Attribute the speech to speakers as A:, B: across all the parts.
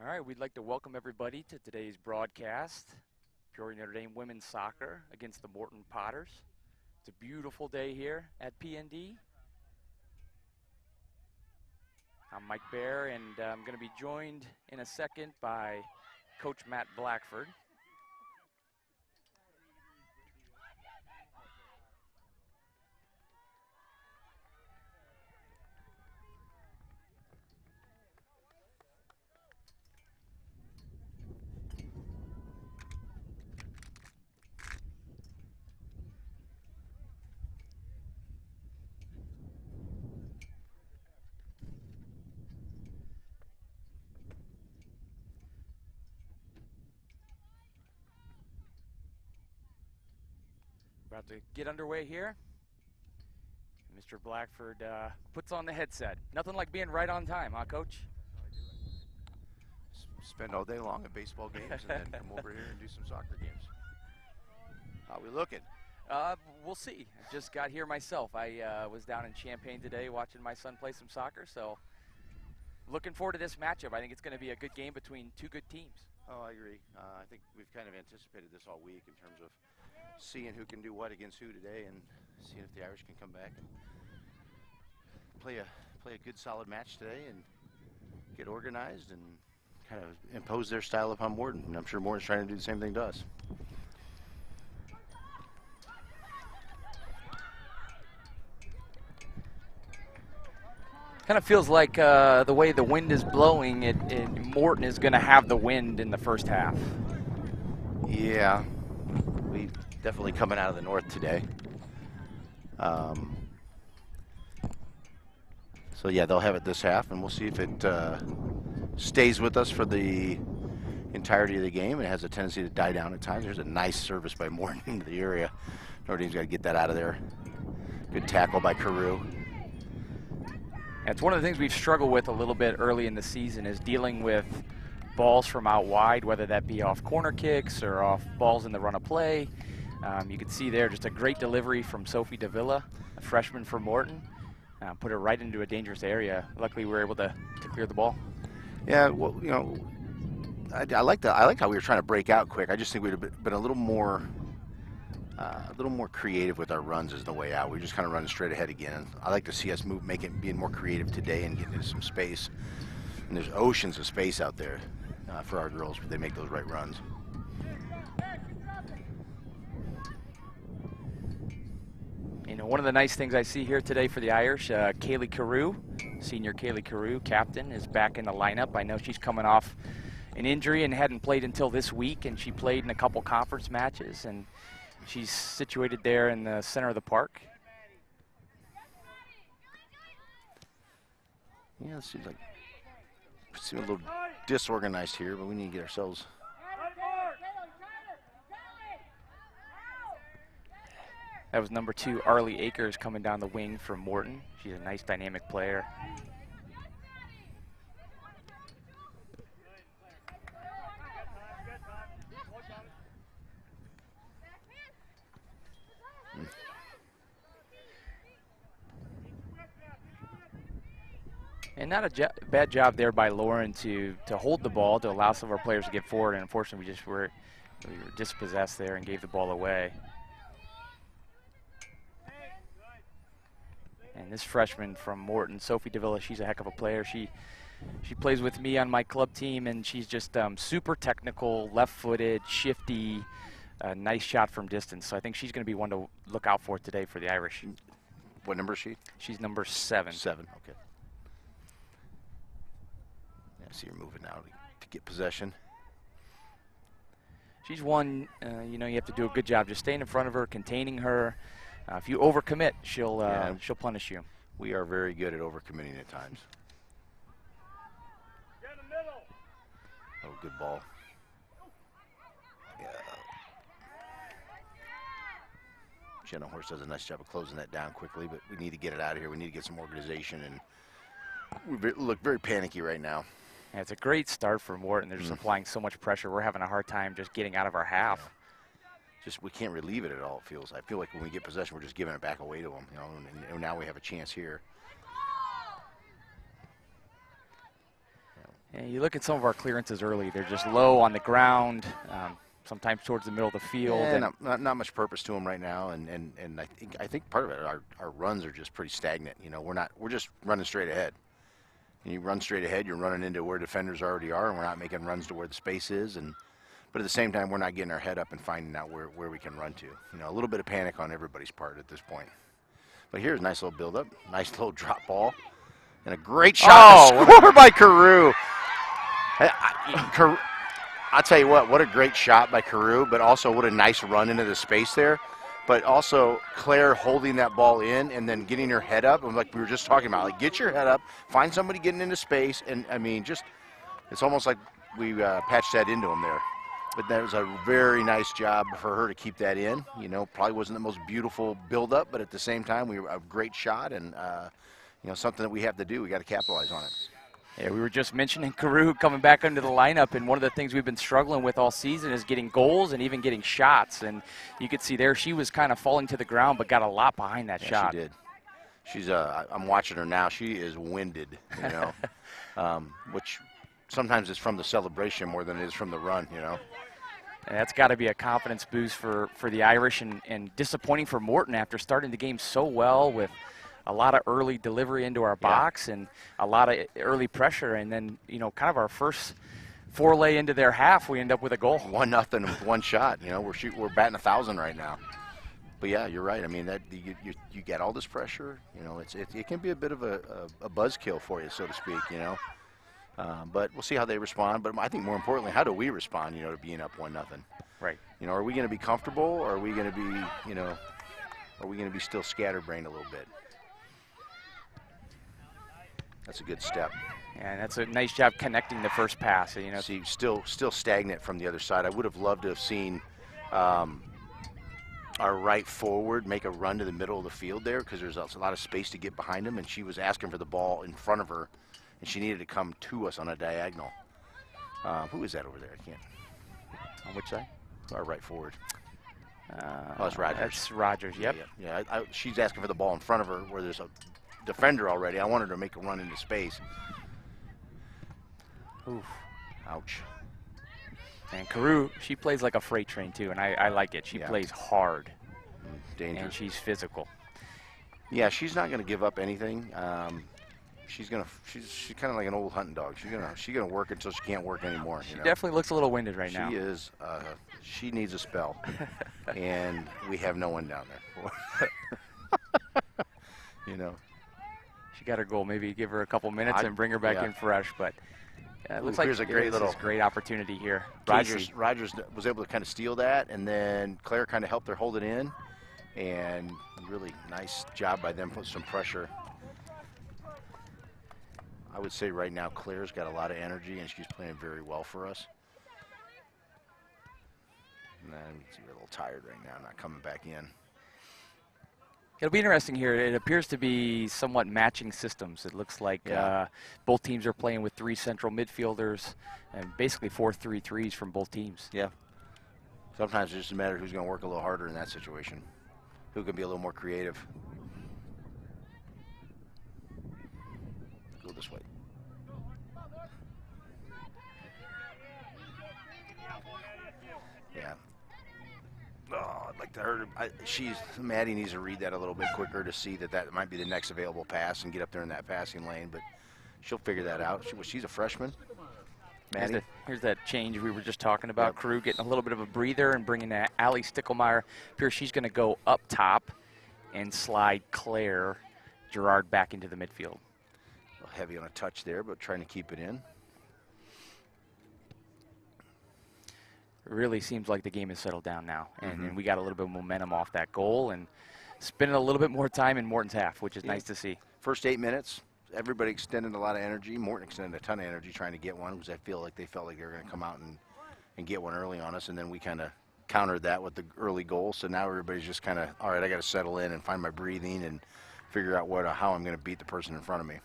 A: All right, we'd like to welcome everybody to today's broadcast. Peoria Notre Dame women's soccer against the Morton Potters. It's a beautiful day here at PND. I'm Mike Bear, and I'm going to be joined in a second by Coach Matt Blackford. About to get underway here. Mr. Blackford puts on the headset. Nothing like being right on time, huh, Coach?
B: Spend all day long at baseball games and then come over here and do some soccer games. How we looking?
A: We'll see. I just got here myself. I was down in Champaign today watching my son play some soccer, so looking forward to this matchup. I think it's going to be a good game between two good teams.
B: Oh, I agree. I think we've kind of anticipated this all week in terms of seeing who can do what against who today and seeing if the Irish can come back and play a good solid match today and get organized and kind of impose their style upon Morton. And I'm sure Morton's trying to do the same thing to us.
A: Kind of feels like the way the wind is blowing, Morton is going to have the wind in the first half.
B: Yeah, we definitely coming out of the north today. So yeah, they'll have it this half, and we'll see if it stays with us for the entirety of the game. It has a tendency to die down at times. There's a nice service by Morton into the area. Notre Dame's got to get that out of there. Good tackle by Carew.
A: It's one of the things we've struggled with a little bit early in the season is dealing with balls from out wide, whether that be off corner kicks or off balls in the run of play. You can see there just a great delivery from Sophie Davila, a freshman for Morton. Put her right into a dangerous area. Luckily, we were able to clear the ball.
B: Yeah, well, you know, I like how we were trying to break out quick. I just think we'd have been a little more creative with our runs as the way out. We're just kind of running straight ahead again. I like to see us being more creative today and getting into some space. And there's oceans of space out there for our girls if they make those right runs.
A: You know, one of the nice things I see here today for the Irish, Kaylee Carew, senior Kaylee Carew, captain, is back in the lineup. I know she's coming off an injury and hadn't played until this week, and she played in a couple conference matches, and she's situated there in the center of the park.
B: Yeah, it seems a little disorganized here, but we need to get ourselves.
A: That was number 2, Arlie Akers, coming down the wing from Morton. She's a nice dynamic player. And not a bad job there by Lauren to hold the ball, to allow some of our players to get forward. And unfortunately, we were dispossessed there and gave the ball away. And this freshman from Morton, Sophie Davila, she's a heck of a player. She plays with me on my club team, and she's just super technical, left-footed, shifty, nice shot from distance. So I think she's going to be one to look out for today for the Irish.
B: What number is she?
A: She's number 7.
B: 7, okay. Yeah, I see her moving now to get possession.
A: She's one, you know, you have to do a good job just staying in front of her, containing her. If you overcommit, she'll punish you.
B: We are very good at overcommitting at times. Oh, good ball. Yeah. Jenna Horst does a nice job of closing that down quickly, but we need to get it out of here. We need to get some organization, and we look very panicky right now.
A: Yeah, it's a great start for Morton. They're just applying so much pressure. We're having a hard time just getting out of our half.
B: Yeah. Just we can't relieve it at all, it feels. I feel like when we get possession, we're just giving it back away to them, you know, and now we have a chance here.
A: And you look at some of our clearances early; they're just low on the ground, sometimes towards the middle of the field.
B: Yeah, and not much purpose to them right now. And I think part of it, our runs are just pretty stagnant. You know, we're just running straight ahead. And you run straight ahead, you're running into where defenders already are, and we're not making runs to where the space is. But at the same time, we're not getting our head up and finding out where we can run to. You know, a little bit of panic on everybody's part at this point. But here's a nice little build-up, nice little drop ball, and a great shot to score by Carew. I'll tell you what a great shot by Carew, but also what a nice run into the space there. But also Claire holding that ball in and then getting her head up. And like we were just talking about, like get your head up, find somebody getting into space. And I mean, just it's almost like we patched that into them there. But that was a very nice job for her to keep that in. You know, probably wasn't the most beautiful build-up, but at the same time, we were a great shot and, you know, something that we have to do. We got to capitalize on it.
A: Yeah, we were just mentioning Carew coming back into the lineup, and one of the things we've been struggling with all season is getting goals and even getting shots. And you could see there she was kind of falling to the ground, but got a lot behind that shot.
B: She did. She's I'm watching her now. She is winded, you know, which sometimes is from the celebration more than it is from the run, you know.
A: And that's got to be a confidence boost for the Irish, and disappointing for Morton after starting the game so well with a lot of early delivery into our box and a lot of early pressure. And then, you know, kind of our first four-lay into their half, we end up with a goal. 1-0
B: with one shot. You know, we're batting 1,000 right now. But yeah, you're right. I mean, that you get all this pressure. You know, it can be a bit of a buzzkill for you, so to speak. You know, but we'll see how they respond. But I think more importantly, how do we respond? You know, to being up 1-0.
A: Right.
B: You know, are we going to be comfortable, or are we going to be, you know, are we going to be still scatterbrained a little bit? That's a good step.
A: And that's a nice job connecting the first pass. You know,
B: see, still stagnant from the other side. I would have loved to have seen our right forward make a run to the middle of the field there, because there's a lot of space to get behind him, and she was asking for the ball in front of her, and she needed to come to us on a diagonal. Who is that over there? I can't.
A: On which side?
B: Our right forward. Oh, it's Rogers.
A: That's Rogers. Yep.
B: Yeah. She's asking for the ball in front of her where there's a defender already. I wanted her to make a run into space.
A: Oof.
B: Ouch.
A: And Carew, she plays like a freight train too, and I like it. She plays hard.
B: Dangerous.
A: And she's physical.
B: Yeah, she's not going to give up anything. She's kind of like an old hunting dog. She's gonna work until she can't work anymore.
A: She definitely looks a little winded right now.
B: She is. She needs a spell, and we have no one down there. You know.
A: She got her goal. Maybe give her a couple minutes and bring her back in fresh. But it looks like
B: here's a great
A: opportunity here.
B: Rogers was able to kind of steal that, and then Claire kind of helped her hold it in, and really nice job by them, put some pressure. I would say right now Claire's got a lot of energy, and she's playing very well for us. And then she's a little tired right now, not coming back in.
A: It'll be interesting here. It appears to be somewhat matching systems. It looks like both teams are playing with 3 central midfielders and basically 4-3-3s from both teams.
B: Yeah. Sometimes it just matters who's going to work a little harder in that situation, who can be a little more creative. Go this way. Yeah. Oh, I'd like to her. Maddie needs to read that a little bit quicker to see that might be the next available pass and get up there in that passing lane, but she'll figure that out. She's a freshman. Maddie.
A: Here's that change we were just talking about. Carew getting a little bit of a breather and bringing that Allie Stickelmeyer. Appears she's going to go up top and slide Claire Gerard back into the midfield.
B: A little heavy on a touch there, but trying to keep it in.
A: It really seems like the game has settled down now, and we got a little bit of momentum off that goal and spending a little bit more time in Morton's half, which is nice to see.
B: First 8 minutes, everybody extended a lot of energy. Morton extended a ton of energy trying to get one, because they felt like they were going to come out and get one early on us, and then we kind of countered that with the early goal. So now everybody's just kind of, all right, I got to settle in and find my breathing and figure out how I'm going to beat the person in front of me.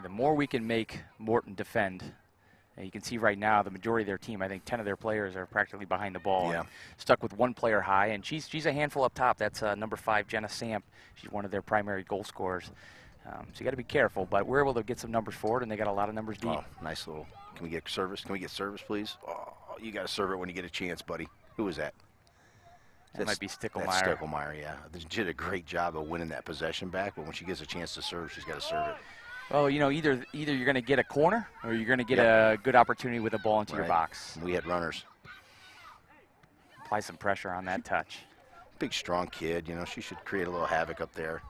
A: The more we can make Morton defend, And you can see right now the majority of their team, I think 10 of their players are practically behind the ball.
B: Yeah.
A: And stuck with one player high, and she's a handful up top. That's number 5, Jenna Samp. She's one of their primary goal scorers. So you got to be careful, but we're able to get some numbers forward, and they got a lot of numbers deep.
B: Oh, nice little. Can we get service? Can we get service, please? Oh, you got to serve it when you get a chance, buddy. Who was that?
A: That might be Stickelmeyer.
B: That's Stickelmeyer, yeah. She did a great job of winning that possession back, but when she gets a chance to serve, she's got to serve it.
A: Well, you know, either you're going to get a corner or you're going to get a good opportunity with a ball into your box.
B: We had runners.
A: Apply some pressure on that touch.
B: Big, strong kid. You know, she should create a little havoc up there.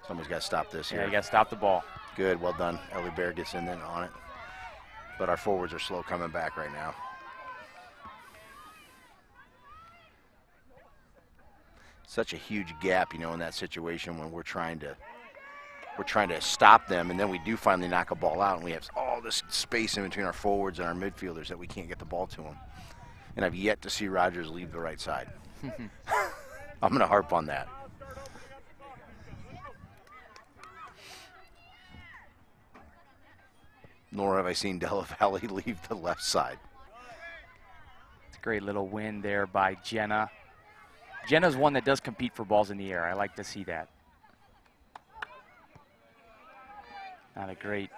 B: Somebody's got to stop this here.
A: Yeah, you got to stop the ball.
B: Good, well done. Ellie Bear gets in then on it. But our forwards are slow coming back right now. Such a huge gap, you know, in that situation when we're trying to stop them, and then we do finally knock a ball out, and we have all this space in between our forwards and our midfielders that we can't get the ball to them. And I've yet to see Rogers leave the right side. I'm going to harp on that. Nor have I seen Della Valley leave the left side.
A: It's a great little win there by Jenna. Jenna's one that does compete for balls in the air. I like to see that. Not a great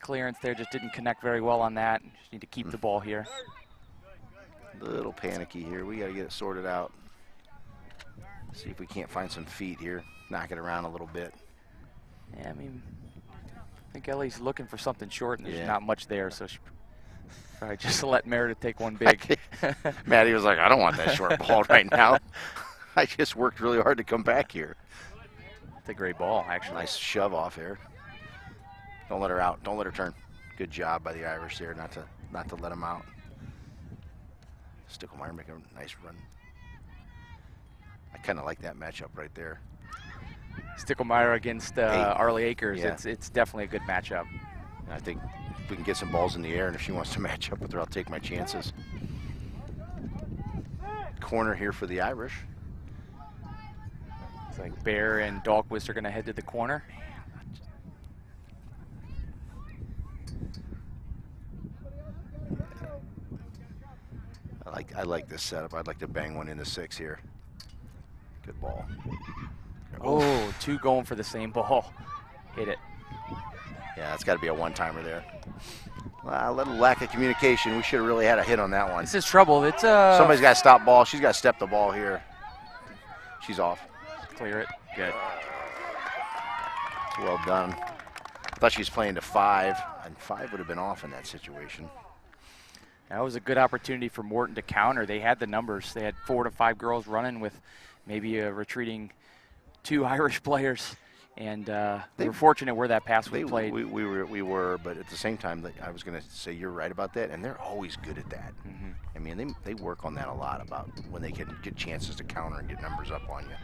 A: clearance there. Just didn't connect very well on that. Just need to keep the ball here.
B: A little panicky here. We got to get it sorted out. See if we can't find some feet here. Knock it around a little bit.
A: Yeah, I mean, I think Ellie's looking for something short, and there's
B: Yeah.
A: not much there, so she probably just let Meredith take one big.
B: Maddie was like, I don't want that short ball right now. I just worked really hard to come back here.
A: It's a great ball, actually.
B: Nice shove off here. Don't let her out. Don't let her turn. Good job by the Irish there, not to let him out. Stickelmeyer making a nice run. I kind of like that matchup right there.
A: Stickelmeyer against Arlie Akers.
B: Yeah.
A: It's definitely a good matchup.
B: And I think if we can get some balls in the air, and if she wants to match up with her, I'll take my chances. Corner here for the Irish.
A: It's like Bear and Dahlquist are going to head to the corner.
B: I like this setup. I'd like to bang one in the 6 here. Good ball.
A: Oh, 2 going for the same ball. Hit it.
B: Yeah, that's got to be a one-timer there. A little lack of communication. We should have really had a hit on that one.
A: This is trouble. It's
B: Somebody's got to stop ball. She's got to step the ball here. She's off.
A: Clear it. Good.
B: Well done. I thought she was playing to 5, and 5 would have been off in that situation.
A: That was a good opportunity for Morton to counter. They had the numbers. They had 4 to 5 girls running with maybe a retreating 2 Irish players. And we were fortunate where that pass was played.
B: We were, but at the same time, I was going to say you're right about that, and they're always good at that.
A: Mm-hmm.
B: I mean, they work on that a lot about when they can get chances to counter and get numbers up on you.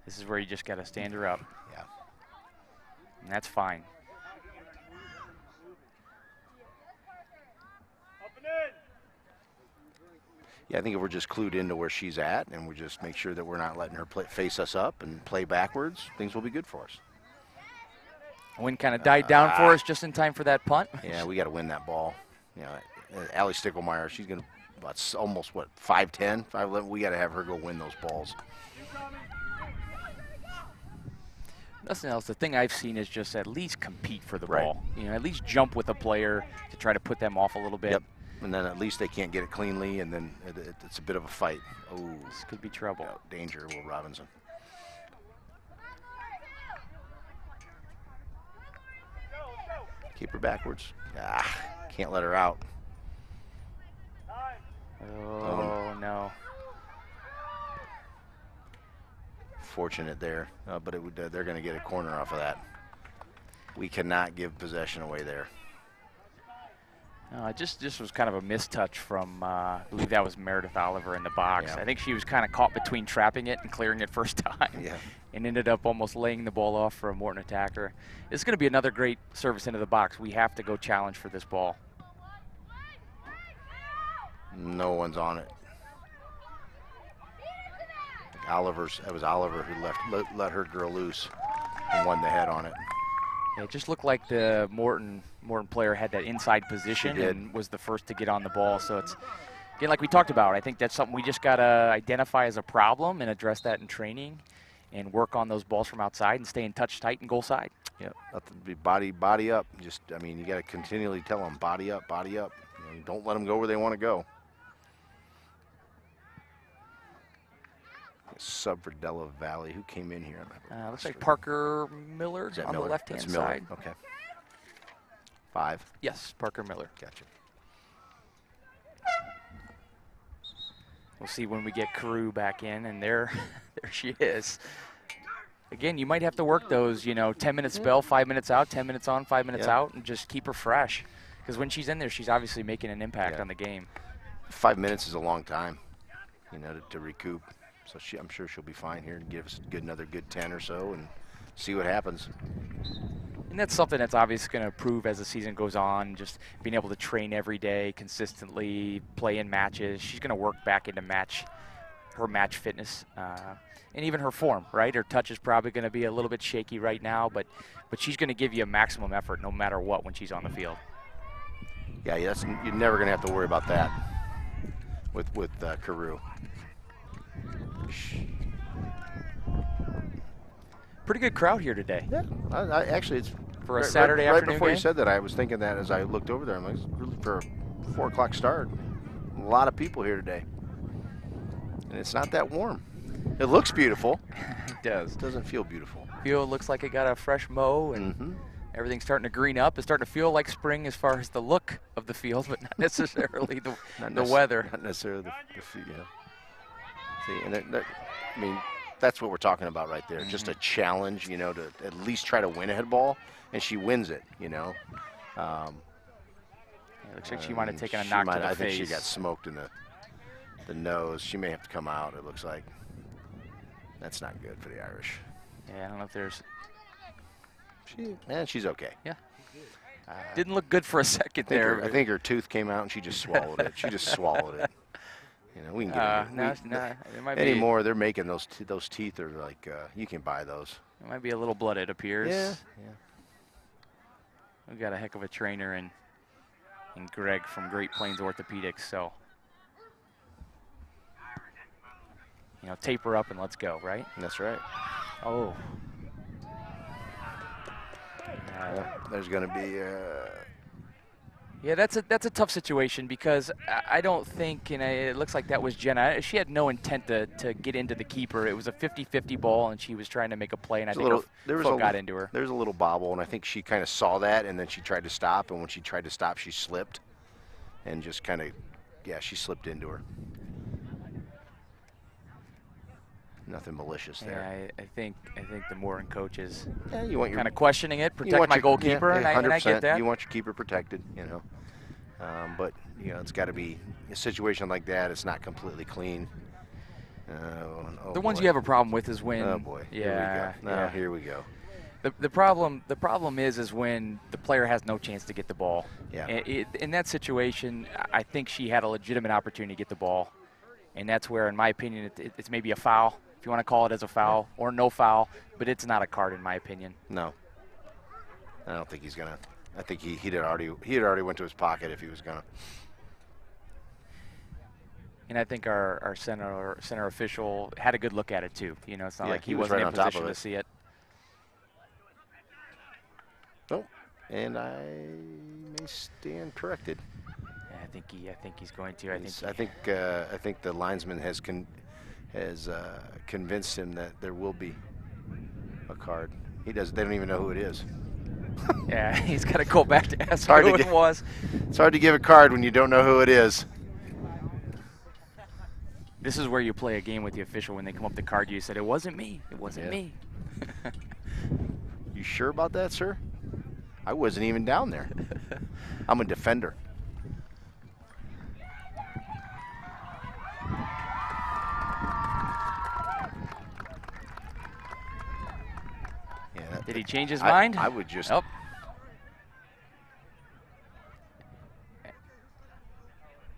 A: This is where you just got to stand her up.
B: Yeah.
A: And that's fine.
B: Yeah, I think if we're just clued into where she's at and we just make sure that we're not letting her face us up and play backwards, things will be good for us.
A: Wind kind of died down for us just in time for that punt.
B: Yeah, we got to win that ball. You know, Allie Stickelmeyer, she's going to almost, 5'10", 5'11". We got to have her go win those balls.
A: Nothing else. The thing I've seen is just at least compete for the
B: Right.
A: ball. You know, at least jump with a player to try to put them off a little bit.
B: Yep. And then at least they can't get it cleanly, and then it's a bit of a fight. Oh,
A: This could be trouble.
B: danger, Will Robinson. Keep her backwards. Can't let her out.
A: Oh, no.
B: Fortunate there, but they're going to get a corner off of that. We cannot give possession away there.
A: Just was kind of a mistouch from, I believe that was Meredith Oliver in the box.
B: Yeah.
A: I think she was kind of caught between trapping it and clearing it first time.
B: Yeah.
A: And ended up almost laying the ball off for a Morton attacker. This is going to be another great service into the box. We have to go challenge for this ball.
B: No one's on it. That was Oliver who let her girl loose. And won the head on it.
A: Yeah, it just looked like the Morton player had that inside position
B: did.
A: and was the first to get on the ball. So it's, again, like we talked about, I think that's something we just got to identify as a problem and address that in training and work on those balls from outside and stay in touch tight and goal side.
B: Yeah, nothing to be body up. Just, I mean, you got to continually tell them body up, body up. You know, don't let them go where they want to go. Sub for Della Valley. Who came in here?
A: Looks like Parker Miller on
B: Miller?
A: the left-hand
B: That's Miller.
A: side.
B: Okay. 5.
A: Yes, Parker Miller.
B: Gotcha.
A: We'll see when we get Carew back in, and there she is. Again, you might have to work those, 10-minute spell, 5 minutes out, 10 minutes on, 5 minutes out, and just keep her fresh. Because when she's in there, she's obviously making an impact on the game.
B: 5 minutes is a long time, to recoup. So I'm sure she'll be fine here and give us another good 10 or so and see what happens.
A: And that's something that's obviously going to improve as the season goes on, just being able to train every day consistently, play in matches. She's going to work back into her match fitness and even her form, right? Her touch is probably going to be a little bit shaky right now, but she's going to give you a maximum effort no matter what when she's on the field.
B: Yeah, you're never going to have to worry about that with Carew.
A: Pretty good crowd here today.
B: Yeah, I actually, it's
A: for a Saturday afternoon
B: Right before
A: game?
B: You said that, I was thinking that as I looked over there. I'm like, really for a 4 o'clock start, a lot of people here today, and it's not that warm. It looks beautiful.
A: It does.
B: It doesn't feel beautiful.
A: Field looks like it got a fresh mow, and everything's starting to green up. It's starting to feel like spring as far as the look of the field, but not necessarily the weather.
B: Not necessarily the field. Yeah. See, and I mean, that's what we're talking about right there. Just a challenge, to at least try to win a head ball, and she wins it,
A: It looks like she might have taken a knock to the face.
B: I think she got smoked in the nose. She may have to come out, it looks like. That's not good for the Irish.
A: Yeah, I don't know if there's...
B: She's okay.
A: Yeah. Didn't look good for a second there.
B: I think her tooth came out and she just swallowed it. She just swallowed it. We can get anymore. They're making those teeth are like you can buy those.
A: It might be a little blood, it appears.
B: Yeah.
A: We've got a heck of a trainer in Greg from Great Plains Orthopedics, so taper up and let's go, right?
B: That's right.
A: Oh.
B: There's going to be.
A: Yeah, that's a tough situation because I don't think, it looks like that was Jenna. She had no intent to get into the keeper. It was a 50-50 ball, and she was trying to make a play, and I think her foot got into her.
B: There's a little bobble, and I think she kind of saw that, and then she tried to stop, and when she tried to stop, she slipped, and just kind of, she slipped into her. Nothing malicious there.
A: Yeah, I think the Morton coach is
B: kind
A: of questioning it, protect my goalkeeper, and I get that.
B: You want your keeper protected, but it's got to be a situation like that. It's not completely clean.
A: The ones you have a problem with is when.
B: Oh boy.
A: Yeah.
B: Here we go.
A: The problem is when the player has no chance to get the ball.
B: Yeah.
A: In that situation, I think she had a legitimate opportunity to get the ball, and that's where, in my opinion, it's maybe a foul. If you want to call it as a foul or no foul, but it's not a card in my opinion.
B: No. I don't think he's gonna. I think he had already went to his pocket if he was gonna.
A: And I think our center official had a good look at it too. It's not like he wasn't
B: right
A: in position to see it.
B: Oh, and I may stand corrected.
A: Yeah, I think he's going to.
B: I think the linesman has convinced him that there will be a card. They don't even know who it is.
A: Yeah, he's got to go back to ask who it was.
B: It's hard to give a card when you don't know who it is.
A: This is where you play a game with the official when they come up to card you. Said, it wasn't me. It wasn't me.
B: You sure about that, sir? I wasn't even down there. I'm a defender.
A: Did he change his mind?
B: I would just.
A: Nope.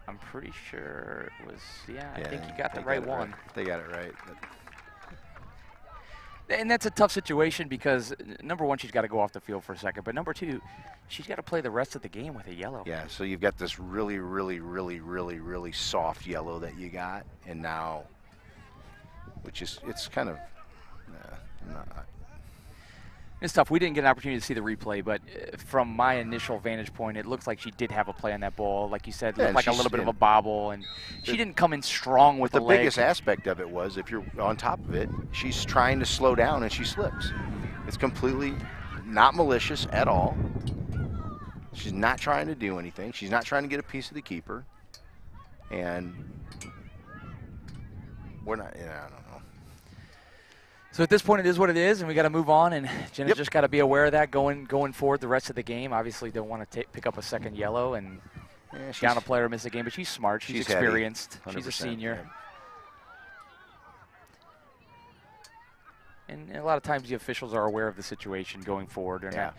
A: I'm pretty sure it was. Yeah, I think he got the right one.
B: They got it right.
A: And that's a tough situation because, number one, she's got to go off the field for a second. But number two, she's got to play the rest of the game with a yellow.
B: Yeah, so you've got this really, really, really, really, really soft yellow that you got. And now, which is, it's kind of, not.
A: It's tough. We didn't get an opportunity to see the replay, but from my initial vantage point, it looks like she did have a play on that ball. Like you said, it looked like a little bit of a bobble, and she didn't come in strong with the leg.
B: The biggest aspect of it was, if you're on top of it, she's trying to slow down and she slips. It's completely not malicious at all. She's not trying to do anything. She's not trying to get a piece of the keeper. And we're not, I don't know.
A: So at this point, it is what it is, and we got to move on. And Jenna's just got to be aware of that going forward the rest of the game. Obviously, don't want to pick up a second yellow and down a player, miss a game. But she's smart. She's experienced. She's a senior. Yeah. And a lot of times the officials are aware of the situation going forward. And a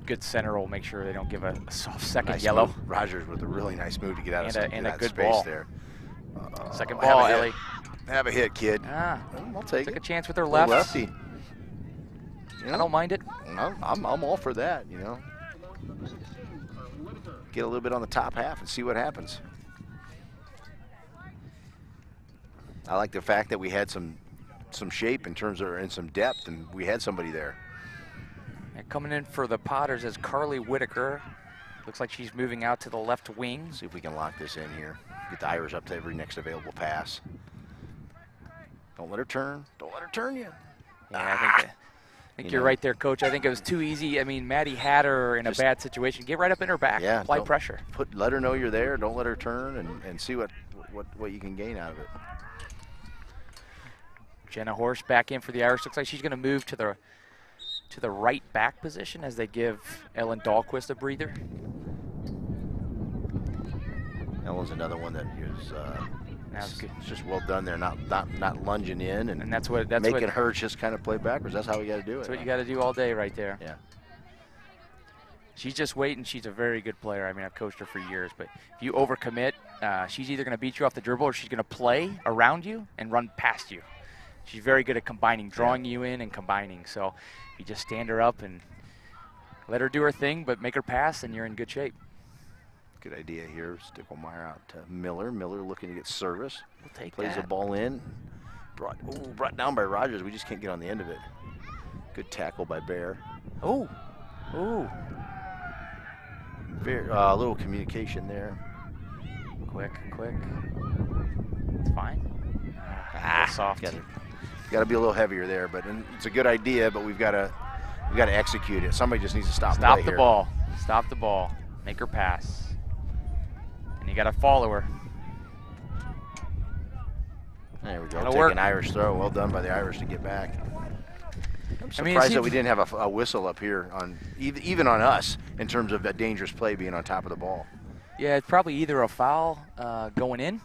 A: good center will make sure they don't give a soft second yellow.
B: Move. Rogers with a really nice move to get out of that
A: good
B: space
A: ball
B: there.
A: Second ball, Ellie.
B: Have a hit, kid.
A: I'll take it. Took a chance with her
B: left.
A: lefty.
B: You know,
A: I don't mind it.
B: I'm all for that, you know. Get a little bit on the top half and see what happens. I like the fact that we had some shape in terms of, and some depth, and we had somebody there.
A: And coming in for the Potters is Carly Whitaker. Looks like she's moving out to the left wing.
B: See if we can lock this in here. Get the Irish up to every next available pass. Don't let her turn. Don't let her turn you.
A: Yeah, I think you're right there, Coach. I think it was too easy. I mean, Maddie had her in a bad situation. Get right up in her back.
B: Yeah,
A: apply pressure.
B: Let her know you're there. Don't let her turn, and see what you can gain out of it.
A: Jenna Horst back in for the Irish. Looks like she's going to move to the right back position as they give Ellen Dahlquist a breather.
B: Ellen's another one that is it's just well done there, not lunging in and
A: that's what
B: making her just kind of play backwards. That's how we got to do it.
A: That's what you got to do all day right there.
B: Yeah.
A: She's just waiting. She's a very good player. I mean, I've coached her for years, but if you overcommit, she's either going to beat you off the dribble or she's going to play around you and run past you. She's very good at combining, drawing you in and combining. So if you just stand her up and let her do her thing, but make her pass, and you're in good shape.
B: Good idea here. Sticklemeyer out to Miller. Miller looking to get service.
A: We'll take
B: Plays the ball in. Brought down by Rogers. We just can't get on the end of it. Good tackle by Bear.
A: Oh.
B: A little communication there.
A: Quick. It's fine. Soft.
B: Got to be a little heavier there, but it's a good idea. But we've got to execute it. Somebody just needs to stop
A: the ball. Stop the ball. Make her pass. And you got to follow her.
B: There we go. Take an Irish throw. Well done by the Irish to get back. I'm surprised that we didn't have a whistle up here on even on us in terms of a dangerous play being on top of the ball.
A: Yeah, it's probably either a foul going in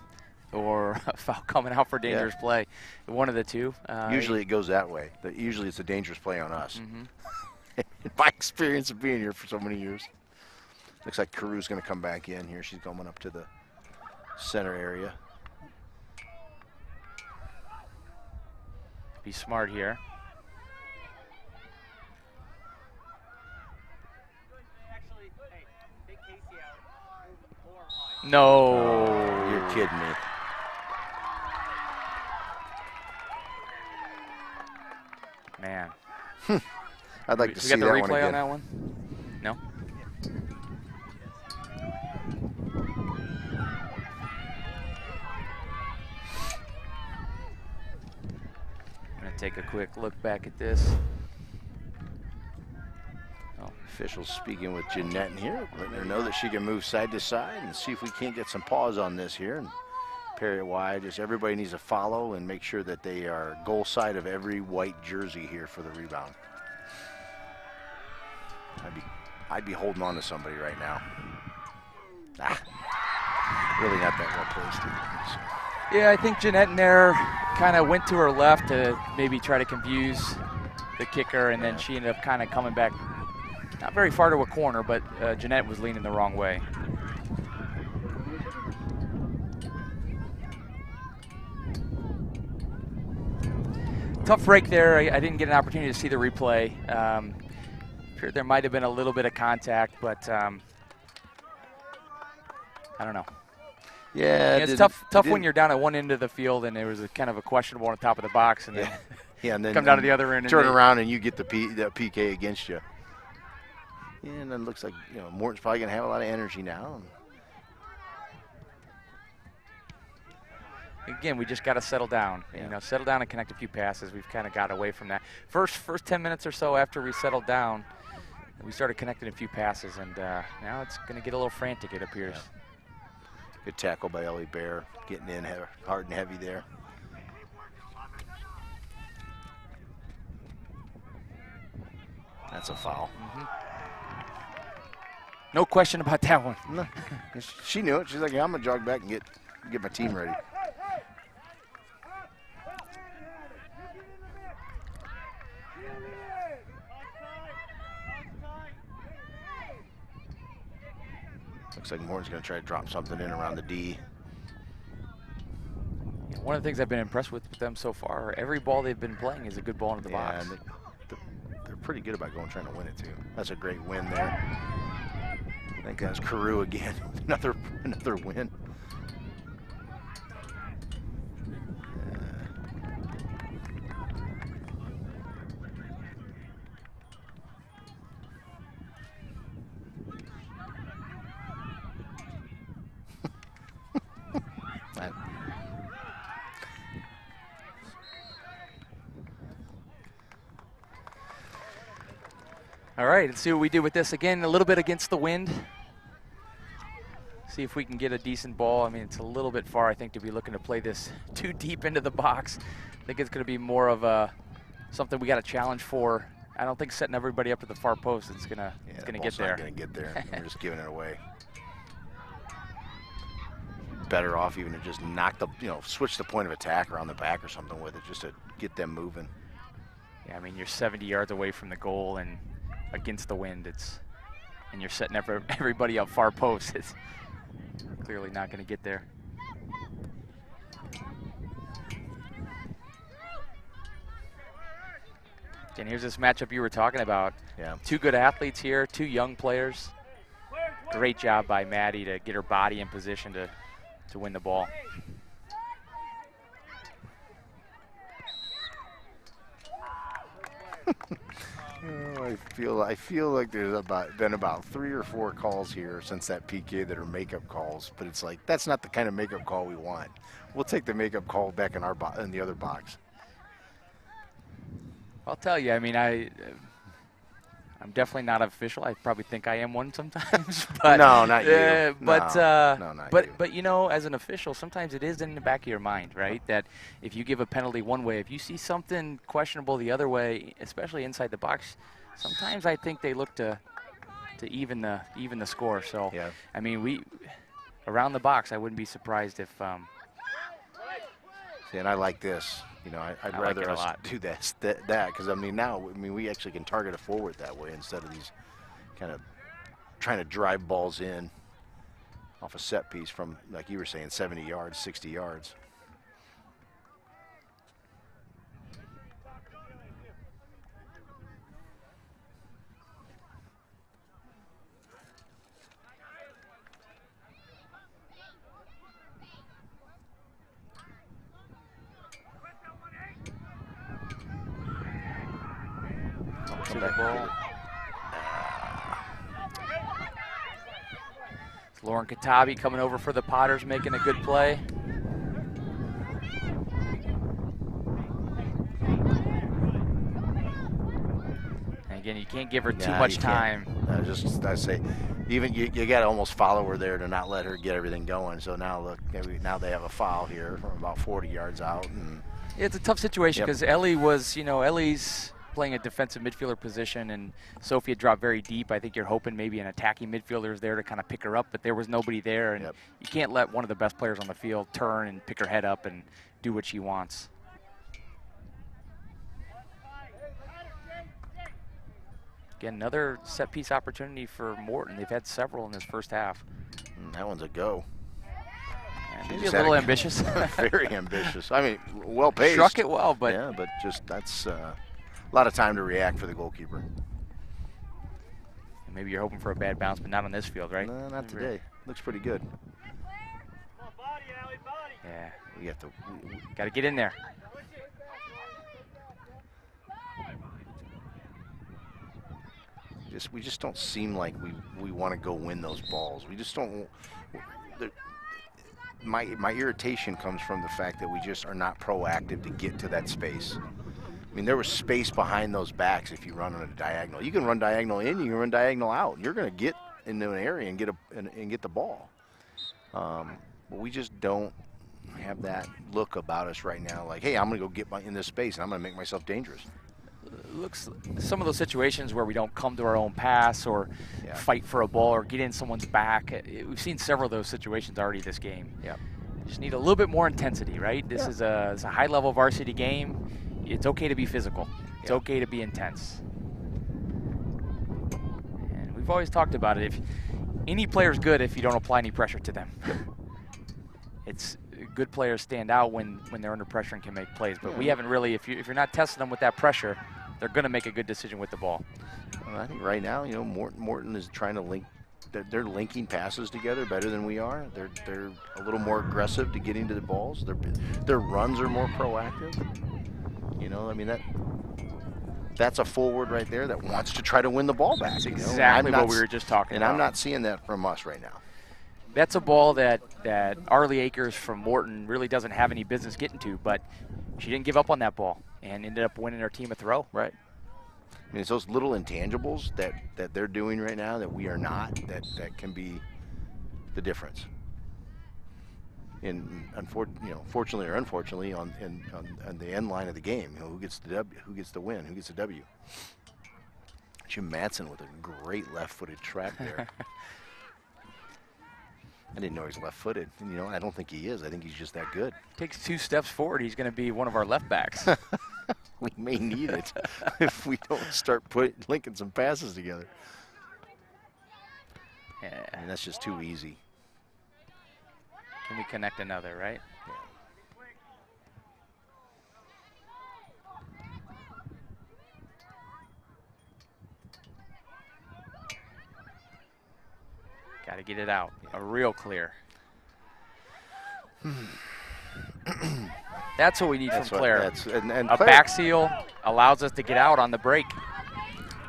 A: or a foul coming out for dangerous play. One of the two.
B: Usually it goes that way. Usually it's a dangerous play on us. In my experience of being here for so many years. Looks like Carew's going to come back in here. She's going up to the center area.
A: Be smart here. No.
B: You're kidding me.
A: Man.
B: I'd like to see that one again.
A: We got the replay on that one? No? I'm going to take a quick look back at this.
B: Officials speaking with Jeanette in here, letting her know that she can move side to side and see if we can't get some pause on this here and parry it wide. Just everybody needs to follow and make sure that they are goal side of every white jersey here for the rebound. I'd be holding on to somebody right now. Really not that well placed either.
A: Yeah, I think Jeanette in there kind of went to her left to maybe try to confuse the kicker, and then she ended up kind of coming back not very far to a corner, but Jeanette was leaning the wrong way. tough break there. I didn't get an opportunity to see the replay. Sure, there might have been a little bit of contact, but I don't know.
B: Yeah,
A: it's tough when you're down at one end of the field and there was a kind of a questionable on the top of the box, and then,
B: and then
A: come down to the other end.
B: Turn around and you get the PK against you. Yeah, and then it looks like Morton's probably going to have a lot of energy now.
A: Again, we just got to settle down.
B: Yeah.
A: Settle down and connect a few passes. We've kind of got away from that. First 10 minutes or so after we settled down, we started connecting a few passes, and now it's going to get a little frantic, it appears.
B: Yeah. Good tackle by Ellie Bear, getting in hard and heavy there. That's a foul.
A: No question about that one.
B: No. She knew it. She's like, yeah, I'm going to jog back and get my team ready. Looks like Morton's going to try to drop something in around the D.
A: One of the things I've been impressed with them so far, every ball they've been playing is a good ball into the box.
B: And they're pretty good about trying to win it too. That's a great win there. I think that's Carew again, another win.
A: All right, let's see what we do with this. Again, a little bit against the wind. See if we can get a decent ball. I mean, it's a little bit far, I think, to be looking to play this too deep into the box. I think it's going to be more of something we got a challenge for. I don't think setting everybody up at the far post it's going to get there.
B: Not going to get there. We're just giving it away. Better off even to just knock switch the point of attack around the back or something with it, just to get them moving.
A: Yeah, I mean, you're 70 yards away from the goal and against the wind, and you're setting everybody up far post. It's clearly not going to get there. And here's this matchup you were talking about.
B: Yeah.
A: Two good athletes here, two young players. Great job by Maddie to get her body in position to win the ball.
B: I feel like there's been about 3 or 4 calls here since that PK that are makeup calls, but it's like that's not the kind of makeup call we want. We'll take the makeup call back in the other box.
A: I'll tell you, I mean, I'm definitely not official. I probably think I am one sometimes. But,
B: no, not you.
A: But
B: you.
A: As an official, sometimes it is in the back of your mind, right? That if you give a penalty one way, if you see something questionable the other way, especially inside the box, sometimes I think they look to even the score. So,
B: yeah.
A: I mean, around the box, I wouldn't be surprised if.
B: See, and I like this. I'd rather
A: us
B: do that because we actually can target a forward that way instead of these kind of trying to drive balls in off a set piece from, like you were saying, 70 yards, 60 yards.
A: To the ball. It's Lauren Katabi coming over for the Potters, making a good play. And again, you can't give her too much time.
B: I say, even you got to almost follow her there to not let her get everything going. So now look, now they have a foul here from about 40 yards out. And
A: it's a tough situation because Ellie was, Ellie's playing a defensive midfielder position, and Sophia dropped very deep. I think you're hoping maybe an attacking midfielder is there to kind of pick her up, but there was nobody there, and you can't let one of the best players on the field turn and pick her head up and do what she wants. Again, another set-piece opportunity for Morton. They've had several in this first half.
B: That one's a go.
A: Maybe a little ambitious.
B: Very ambitious. I mean, well paced.
A: Struck it well, but
B: yeah, but just that's a lot of time to react for the goalkeeper.
A: maybe you're hoping for a bad bounce, but not on this field, right?
B: No, not today. Looks pretty good.
A: Yeah,
B: We have to.
A: got to get in there.
B: We just don't seem like we want to go win those balls. We just don't. My irritation comes from the fact that we just are not proactive to get to that space. I mean, there was space behind those backs if you run on a diagonal. You can run diagonal in, you can run diagonal out. You're going to get into an area and get the ball. But we just don't have that look about us right now. Like, hey, I'm going to go get in this space and I'm going to make myself dangerous.
A: Looks some of those situations where we don't come to our own pass or fight for a ball or get in someone's back. We've seen several of those situations already this game.
B: Yeah.
A: Just need a little bit more intensity, right? This is a high-level varsity game. It's okay to be physical. It's okay to be intense. And we've always talked about it. If any player's good if you don't apply any pressure to them. It's good players stand out when they're under pressure and can make plays. But we haven't really, if you're not testing them with that pressure, they're going to make a good decision with the ball.
B: Well, I think right now, you know, Morton is trying to link. They're linking passes together better than we are. They're a little more aggressive to getting to the balls. Their runs are more proactive. You know, I mean that's a forward right there that wants to try to win the ball back.
A: That's exactly what we were just talking about.
B: And I'm not seeing that from us right now.
A: That's a ball that Arlie Akers from Morton really doesn't have any business getting to, but she didn't give up on that ball and ended up winning her team a throw.
B: Right. I mean, it's those little intangibles that they're doing right now that we are not, that can be the difference. And fortunately or unfortunately, on the end line of the game, you know, who gets the W, who gets the win, who gets the W. Jim Matson with a great left-footed trap there. I didn't know he was left-footed. And, you know, I don't think he is. I think he's just that good.
A: Takes 2 steps forward, he's going to be one of our left backs.
B: We may need it if we don't start linking some passes together.
A: Yeah.
B: I mean, that's just too easy.
A: Can we connect another, right?
B: Yeah.
A: Got to get it out. A real clear. That's what we need from Claire.
B: And
A: a
B: Claire,
A: back seal allows us to get out on the break.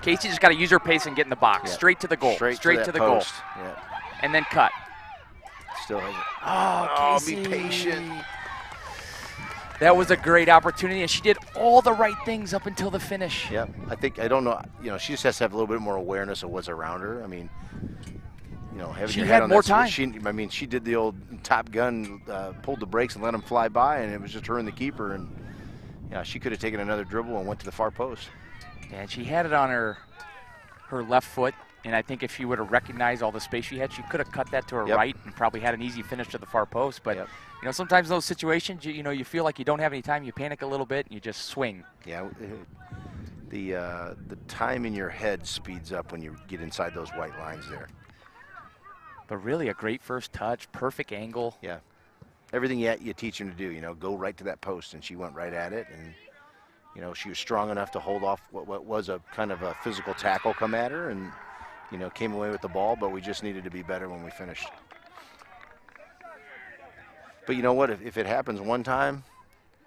A: Casey just got to use her pace and get in the box. Straight to the goal. Straight to the goal.
B: Yeah.
A: And then cut.
B: Still has it.
A: Oh,
B: Casey. Be patient.
A: That was a great opportunity, and she did all the right things up until the finish.
B: Yeah, I don't know, you know, she just has to have a little bit more awareness of what's around her. I mean, you know, having
A: she
B: your head
A: had
B: on
A: more
B: that
A: time.
B: She did the old Top Gun, pulled the brakes and let him fly by, and it was just her and the keeper. And yeah, she could have taken another dribble and went to the far post.
A: And she had it on her left foot, and I think if she would have recognized all the space she had, she could have cut that to her right and probably had an easy finish to the far post. But you know, sometimes in those situations, you feel like you don't have any time, you panic a little bit, and you just swing.
B: Yeah, the time in your head speeds up when you get inside those white lines there.
A: But really a great first touch, perfect angle.
B: Yeah, everything you teach them to do, you know, go right to that post, and she went right at it, and you know, she was strong enough to hold off what was a kind of a physical tackle come at her, and you know, came away with the ball, but we just needed to be better when we finished. But you know what, if it happens one time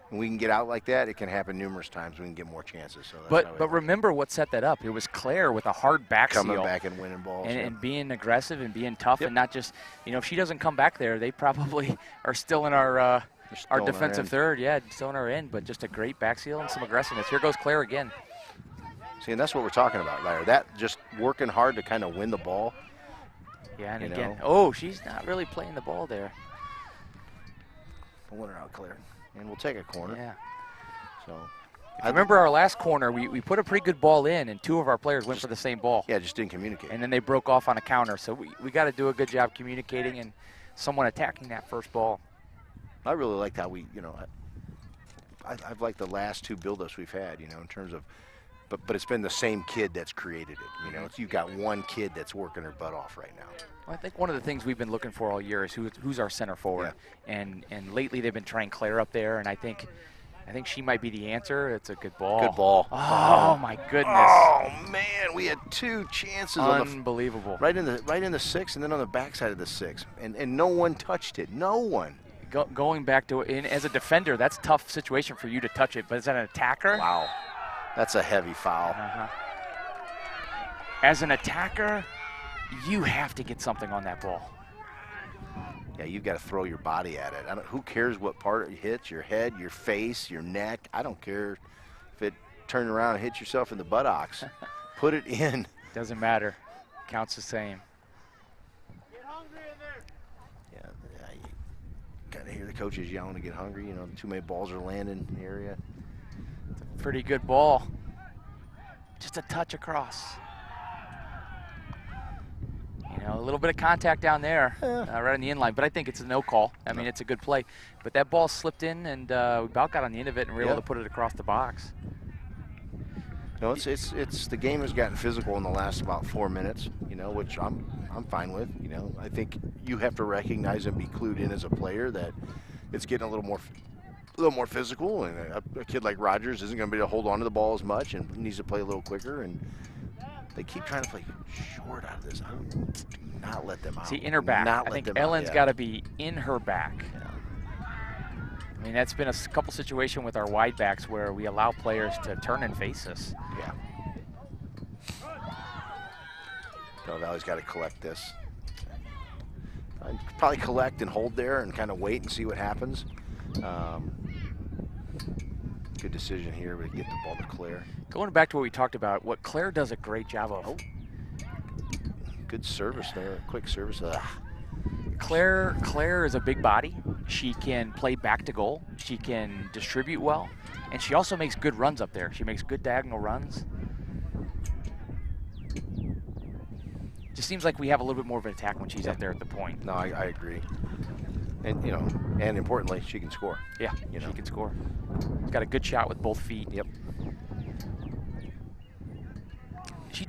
B: and we can get out like that, it can happen numerous times. We can get more chances. So that's
A: but remember what set that up. It was Claire with a hard back
B: coming
A: seal.
B: Back and winning balls.
A: And being aggressive and being tough and not just, you know, if she doesn't come back there, they probably are still in our defensive third. Yeah, still in our end, but just a great back seal and some aggressiveness. Here goes Claire again.
B: See, and that's what we're talking about, Larry. That just working hard to kind of win the ball.
A: Yeah, and again, she's not really playing the ball there.
B: We'll win her out, Claire. And we'll take a corner.
A: Yeah.
B: So
A: I remember our last corner, we put a pretty good ball in, and 2 of our players went for the same ball.
B: Yeah, just didn't communicate.
A: And then they broke off on a counter. So we got to do a good job communicating and someone attacking that first ball.
B: I really liked how we, you know, I've liked the last 2 build-ups we've had, you know, in terms of, but it's been the same kid that's created it. You know, you've got one kid that's working her butt off right now.
A: Well, I think one of the things we've been looking for all year is who's our center forward. Yeah. And lately they've been trying Claire up there, and I think she might be the answer. It's a good ball.
B: Good ball.
A: Oh my goodness.
B: Oh man, we had 2 chances.
A: Unbelievable.
B: Right in the 6 and then on the backside of the 6. And no one touched it. No one.
A: Going back to it, as a defender, that's a tough situation for you to touch it, but as an attacker.
B: Wow. That's a heavy foul.
A: As an attacker, you have to get something on that ball.
B: Yeah, you've got to throw your body at it. Who cares what part it hits, your head, your face, your neck. I don't care if it turned around and hit yourself in the buttocks. Put it in.
A: Doesn't matter. Counts the same.
C: Get hungry in there.
B: Yeah, you kind of hear the coaches yelling to get hungry. You know, too many balls are landing in the area.
A: Pretty good ball. Just a touch across. You know, a little bit of contact down there, right on the inline, but I think it's a no call. I mean, it's a good play. But that ball slipped in, and we about got on the end of it, and we were able to put it across the box.
B: No, it's the game has gotten physical in the last about 4 minutes, you know, which I'm fine with. You know, I think you have to recognize and be clued in as a player that it's getting a little more physical, and a kid like Rogers isn't going to be able to hold on to the ball as much and needs to play a little quicker. And they keep trying to play short out of this. Do not let them out.
A: See, in her back. I think Ellen's got to be in her back.
B: Yeah.
A: I mean, that's been a couple situations with our wide backs where we allow players to turn and face us.
B: Yeah. Del Valley's got to collect this. I'd probably collect and hold there and kind of wait and see what happens. Good decision here to get the ball to Claire.
A: Going back to what we talked about, what Claire does a great job of.
B: Oh. Good service there, quick service.
A: Claire is a big body. She can play back to goal. She can distribute well. And she also makes good runs up there. She makes good diagonal runs. Just seems like we have a little bit more of an attack when she's up there at the point.
B: No, I agree. And, you know, and importantly, she can score.
A: Yeah, you know, she can score. She's got a good shot with both feet.
B: Yep.
A: She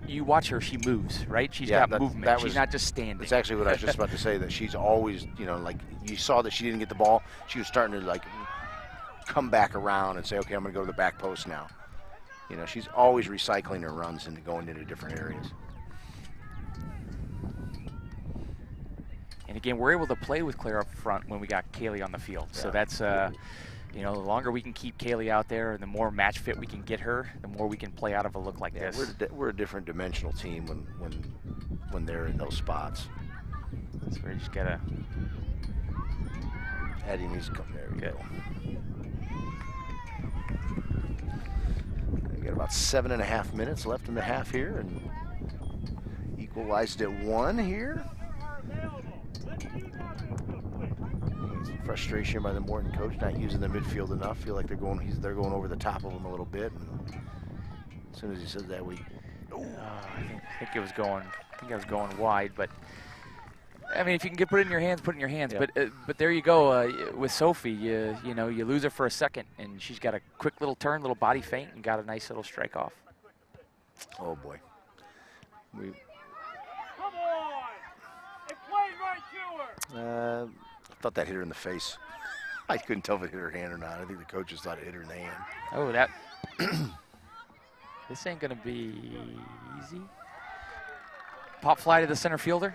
A: you watch her, she moves, right? She's got movement. She's not just standing.
B: That's actually what I was just about to say, that she's always, you know, like you saw that she didn't get the ball. She was starting to, like, come back around and say, okay, I'm going to go to the back post now. You know, she's always recycling her runs and going into different areas.
A: And again, we're able to play with Claire up front when we got Kaylee on the field. Yeah. So that's, you know, the longer we can keep Kaylee out there and the more match fit we can get her, the more we can play out of a look like this.
B: We're a different dimensional team when they're in those spots.
A: So we just gotta.
B: Eddie needs to come there. We go. We got about 7.5 minutes left in the half here, and equalized at 1 here. Frustration by the Morton coach not using the midfield enough. Feel like they're going over the top of him a little bit. And as soon as he said that, I
A: think it was going. I think I was going wide, but I mean, if you can put it in your hands, put it in your hands. Yeah. But there you go with Sophie. You know, you lose her for a second, and she's got a quick little turn, little body feint, and got a nice little strike off.
B: Oh boy.
C: Come on! It played right to her.
B: I thought that hit her in the face. I couldn't tell if it hit her hand or not. I think the coaches thought it hit her in the hand.
A: Oh, that. This ain't going to be easy. Pop fly to the center fielder.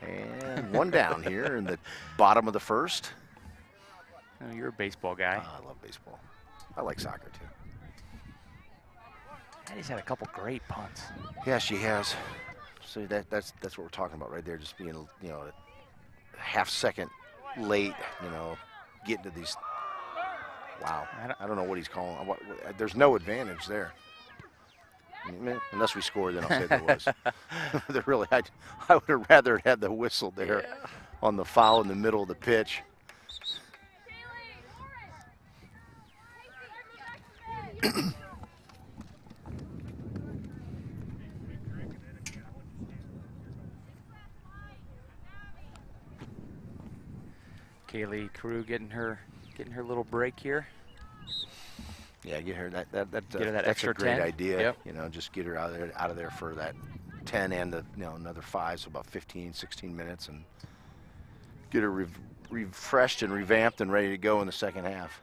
B: And 1 down here in the bottom of the first.
A: Oh, you're a baseball guy.
B: Oh, I love baseball. I like soccer, too.
A: Addie's had a couple great punts.
B: Yeah, she has. So that's what we're talking about right there, just being, you know, a half-second late, you know, getting to these. Wow. I don't know what he's calling. There's no advantage there. Unless we scored, then I'll say there was. Really, I would have rather had the whistle there on the foul in the middle of the pitch.
A: Kaylee Crew getting her little break here.
B: Yeah, get her that's
A: extra
B: a great
A: 10.
B: idea.
A: Yep.
B: You know, just get her out of there for that 10 and the, another 5, so about 15, 16 minutes, and get her refreshed and revamped and ready to go in the second half.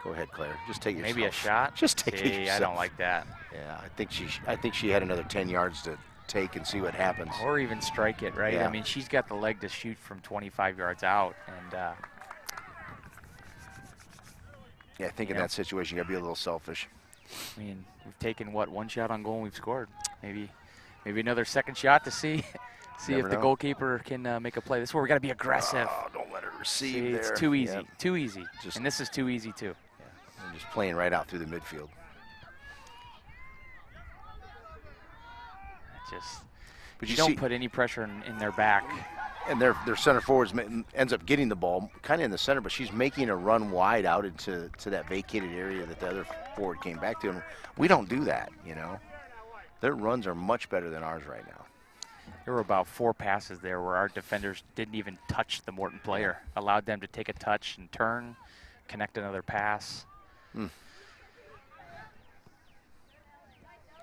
B: Go ahead, Claire. Just take yourself.
A: Maybe a shot.
B: Just take it yourself.
A: I don't like that.
B: Yeah, I think she had another 10 yards to take and see what happens.
A: Or even strike it, right?
B: Yeah.
A: I mean, she's got the leg to shoot from 25 yards out, and
B: yeah, I think in that situation you got to be a little selfish.
A: I mean, we've taken what, 1 shot on goal and we've scored. Maybe another second shot to see if the goalkeeper can make a play. This is where we got to be aggressive.
B: Oh, don't let her receive there.
A: It's too easy.
B: Yep.
A: Too easy. And this is too easy too.
B: Yeah, just playing right out through the midfield.
A: But you don't put any pressure in their back.
B: And their center forwards ends up getting the ball kind of in the center, but she's making a run wide out into that vacated area that the other forward came back to. And we don't do that, Their runs are much better than ours right now.
A: There were about 4 passes there where our defenders didn't even touch the Morton player, allowed them to take a touch and turn, connect another pass.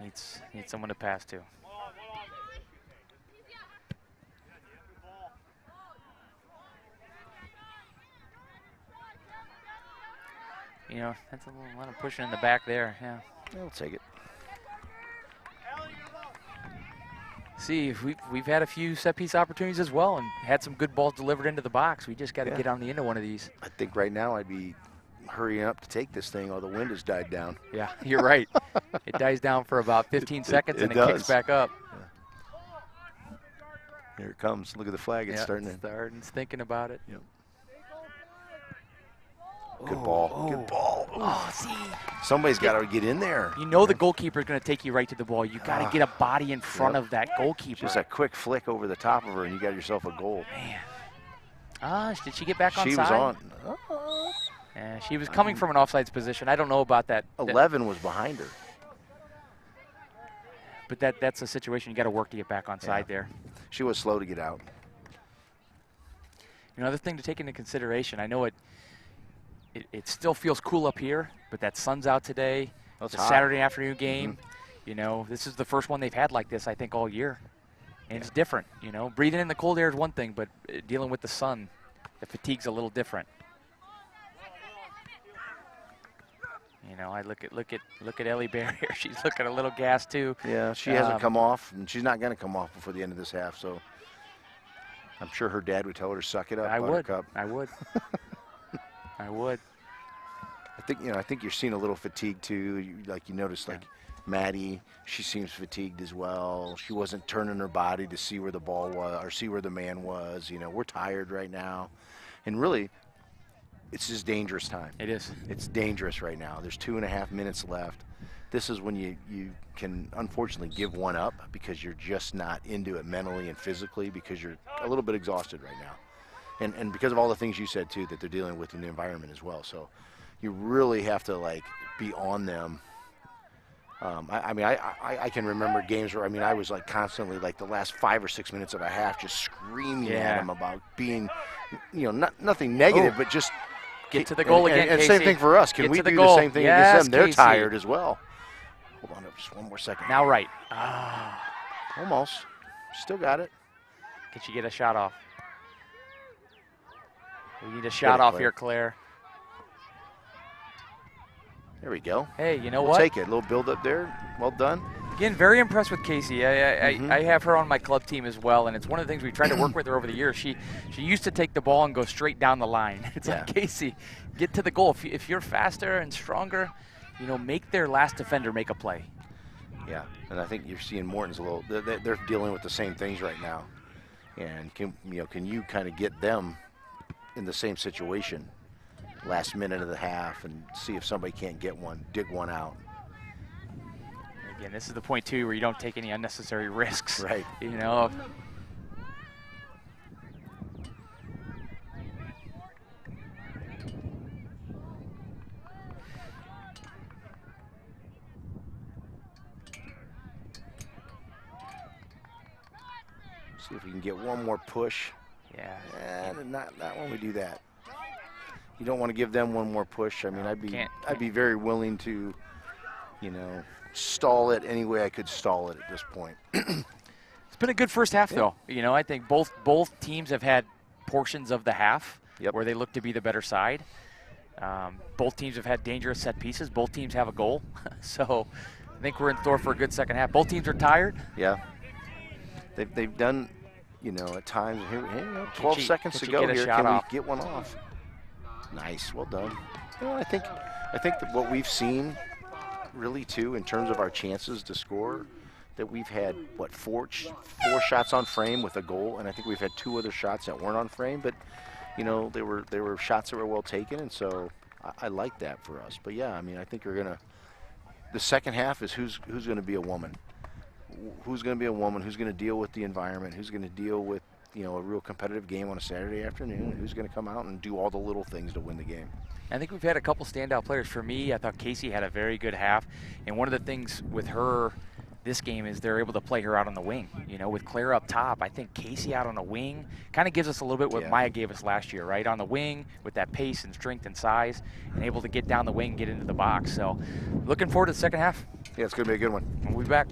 A: Needs someone to pass to. That's a lot of pushing in the back there. Yeah.
B: I'll take it.
A: See, we've had a few set piece opportunities as well and had some good balls delivered into the box. We just got to get on the end of one of these.
B: I think right now I'd be hurrying up to take this thing while the wind has died down.
A: Yeah, you're right. It dies down for about 15 seconds and it kicks back up.
B: Yeah. Here it comes. Look at the flag. It's starting.
A: It's thinking about it.
B: Yep. Good ball. Good ball.
A: Oh, see.
B: Somebody's got to get in there.
A: The goalkeeper's going to take you right to the ball. You got to get a body in front of that goalkeeper.
B: Just a quick flick over the top of her, and you got yourself a goal.
A: Man. Did she get back on side?
B: She was on.
A: Yeah, she was coming from an offsides position. I don't know about that.
B: 11 was behind her.
A: But that's a situation you got to work to get back on side there.
B: She was slow to get out.
A: Another thing to take into consideration, I know it still feels cool up here, but that sun's out today. It's a Saturday afternoon game. This is the first one they've had like this, I think, all year. And it's different, Breathing in the cold air is one thing, but dealing with the sun, the fatigue's a little different. I look at Ellie Bear here. She's looking a little gassed too.
B: Yeah, she hasn't come off, and she's not going to come off before the end of this half. So I'm sure her dad would tell her to suck it up.
A: I would.
B: I would. I think you're seeing a little fatigue too. You notice, Maddie, she seems fatigued as well. She wasn't turning her body to see where the ball was or see where the man was. We're tired right now, and really, it's just dangerous time.
A: It is.
B: It's dangerous right now. There's 2.5 minutes left. This is when you can unfortunately give one up because you're just not into it mentally and physically because you're a little bit exhausted right now. And because of all the things you said too that they're dealing with in the environment as well. So you really have to be on them. I can remember games where I was constantly the last 5 or 6 minutes of a half just screaming at them about being, nothing negative, but just
A: get to the goal again.
B: And same thing for us. Can we do the same thing against them? They're tired as well. Hold on, just one more second.
A: Now right.
B: Almost. Still got it.
A: Can she get a shot off? We need a shot off here, Claire.
B: There we go.
A: Hey, you know
B: we'll
A: what?
B: Take it. A little build up there. Well done.
A: Again, very impressed with Casey. I have her on my club team as well, and it's one of the things we've tried to work with her over the years. She used to take the ball and go straight down the line. It's like, Casey, get to the goal. If you're faster and stronger, make their last defender make a play.
B: Yeah, and I think you're seeing Morton's a little. They're dealing with the same things right now, and can you kind of get them in the same situation last minute of the half and see if somebody can't dig one out.
A: Again, this is the point too where you don't take any unnecessary risks.
B: Right. See if we can get one more push.
A: Yeah.
B: And not when we do that. You don't want to give them one more push. I'd be very willing to you know, stall it any way I could stall it at this point.
A: It's been a good first half, though. You know, I think both teams have had portions of the half where they look to be the better side. Both teams have had dangerous set pieces. Both teams have a goal. So I think we're in store for a good second half. Both teams are tired.
B: Yeah. They've done, you know, at times, here, 12 seconds to go here. Can we get one off? Nice. Well done. Yeah, I think that what we've seen really, too, in terms of our chances to score, that we've had, what, four shots on frame with a goal, and I think we've had 2 other shots that weren't on frame, but, you know, they were shots that were well taken, and so I like that for us. But, yeah, I mean, I think we're going to – the second half is who's going to be a woman. Who's going to be a woman, who's going to deal with the environment, who's going to deal with, you know, a real competitive game on a Saturday afternoon, who's going to come out and do all the little things to win the game.
A: I think we've had a couple standout players. For me, I thought Casey had a very good half, and one of the things with her this game is they're able to play her out on the wing. You know, with Claire up top, I think Casey out on the wing kind of gives us a little bit what Maya gave us last year, right? On the wing with that pace and strength and size, and able to get down the wing and get into the box. So looking forward to the second half.
B: Yeah, it's going to be a good one.
A: We'll be back.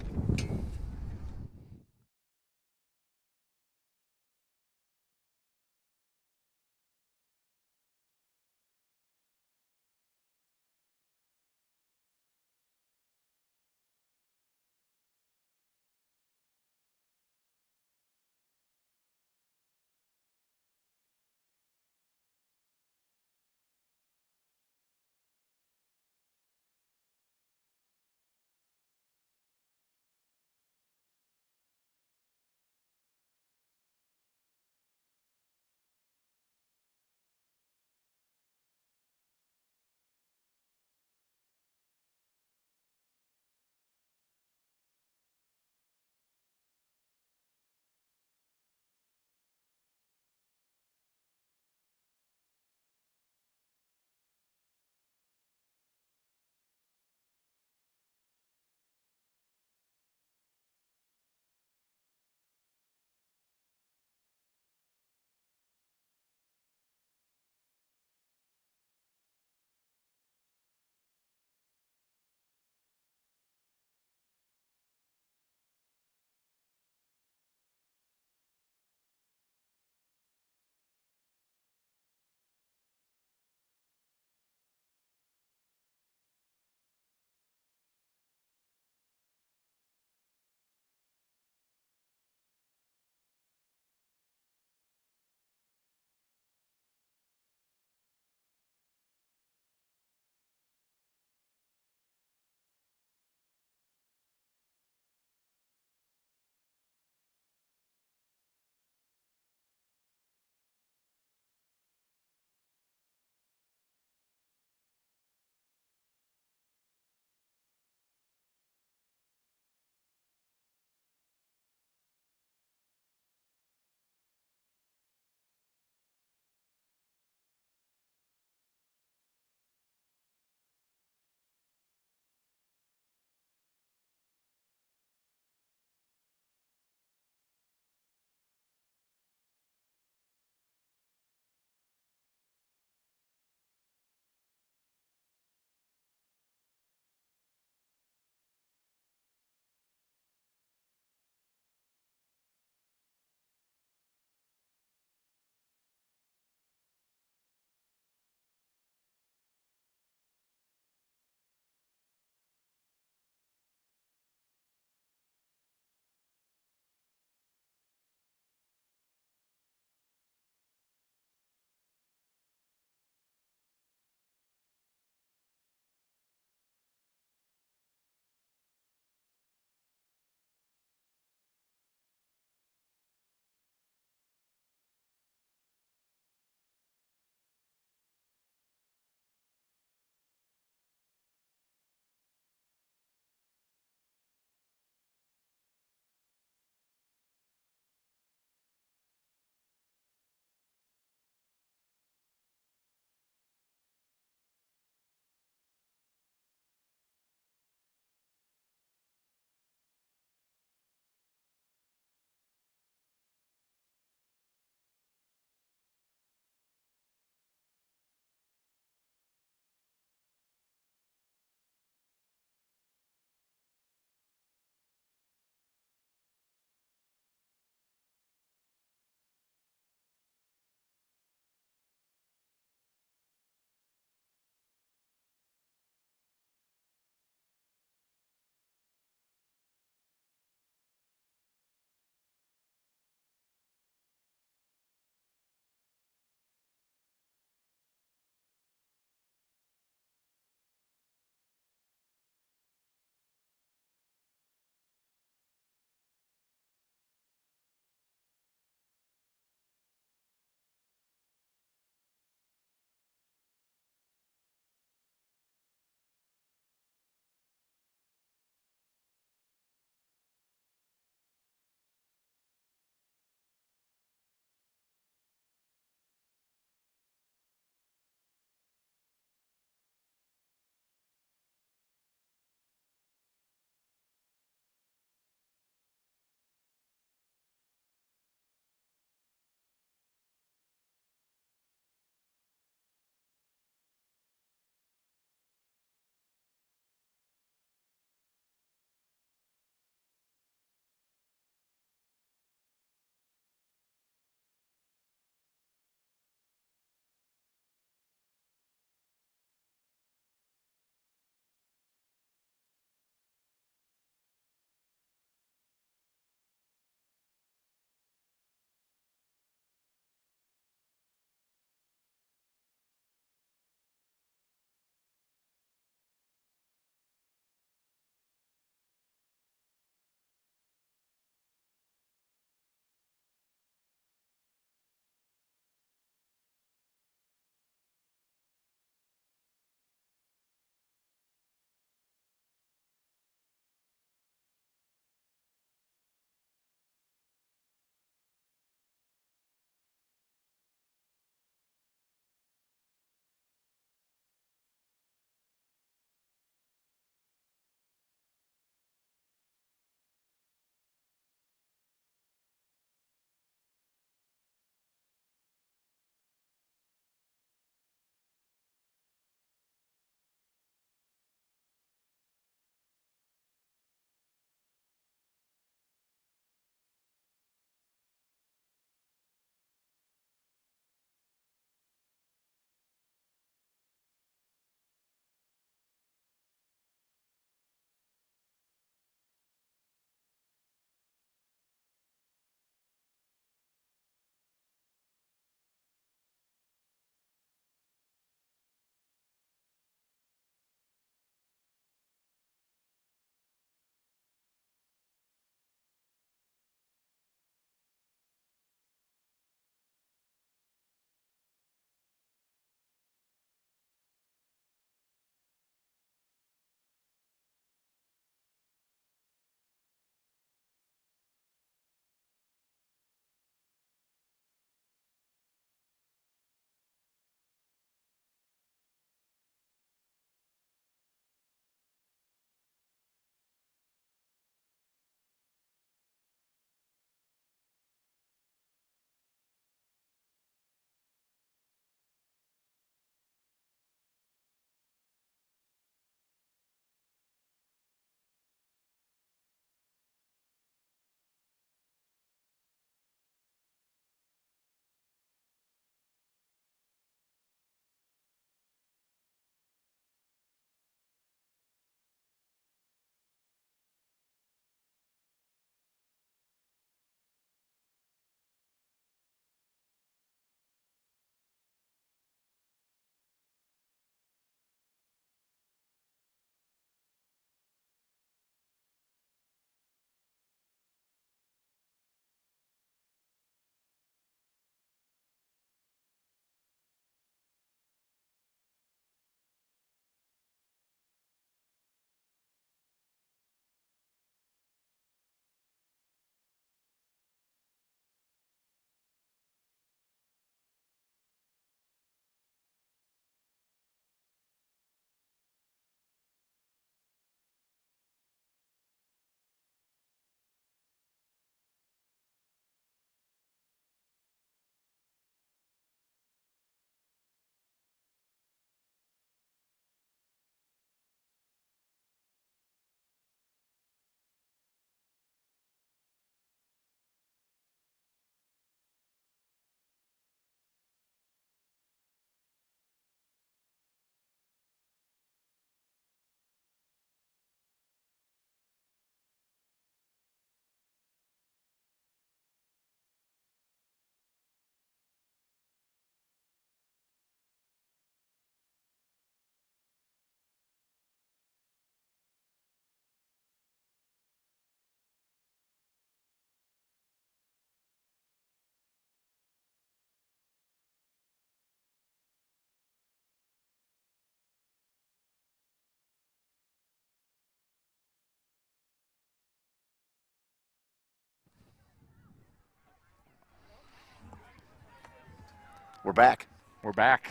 B: We're back.
A: We're back.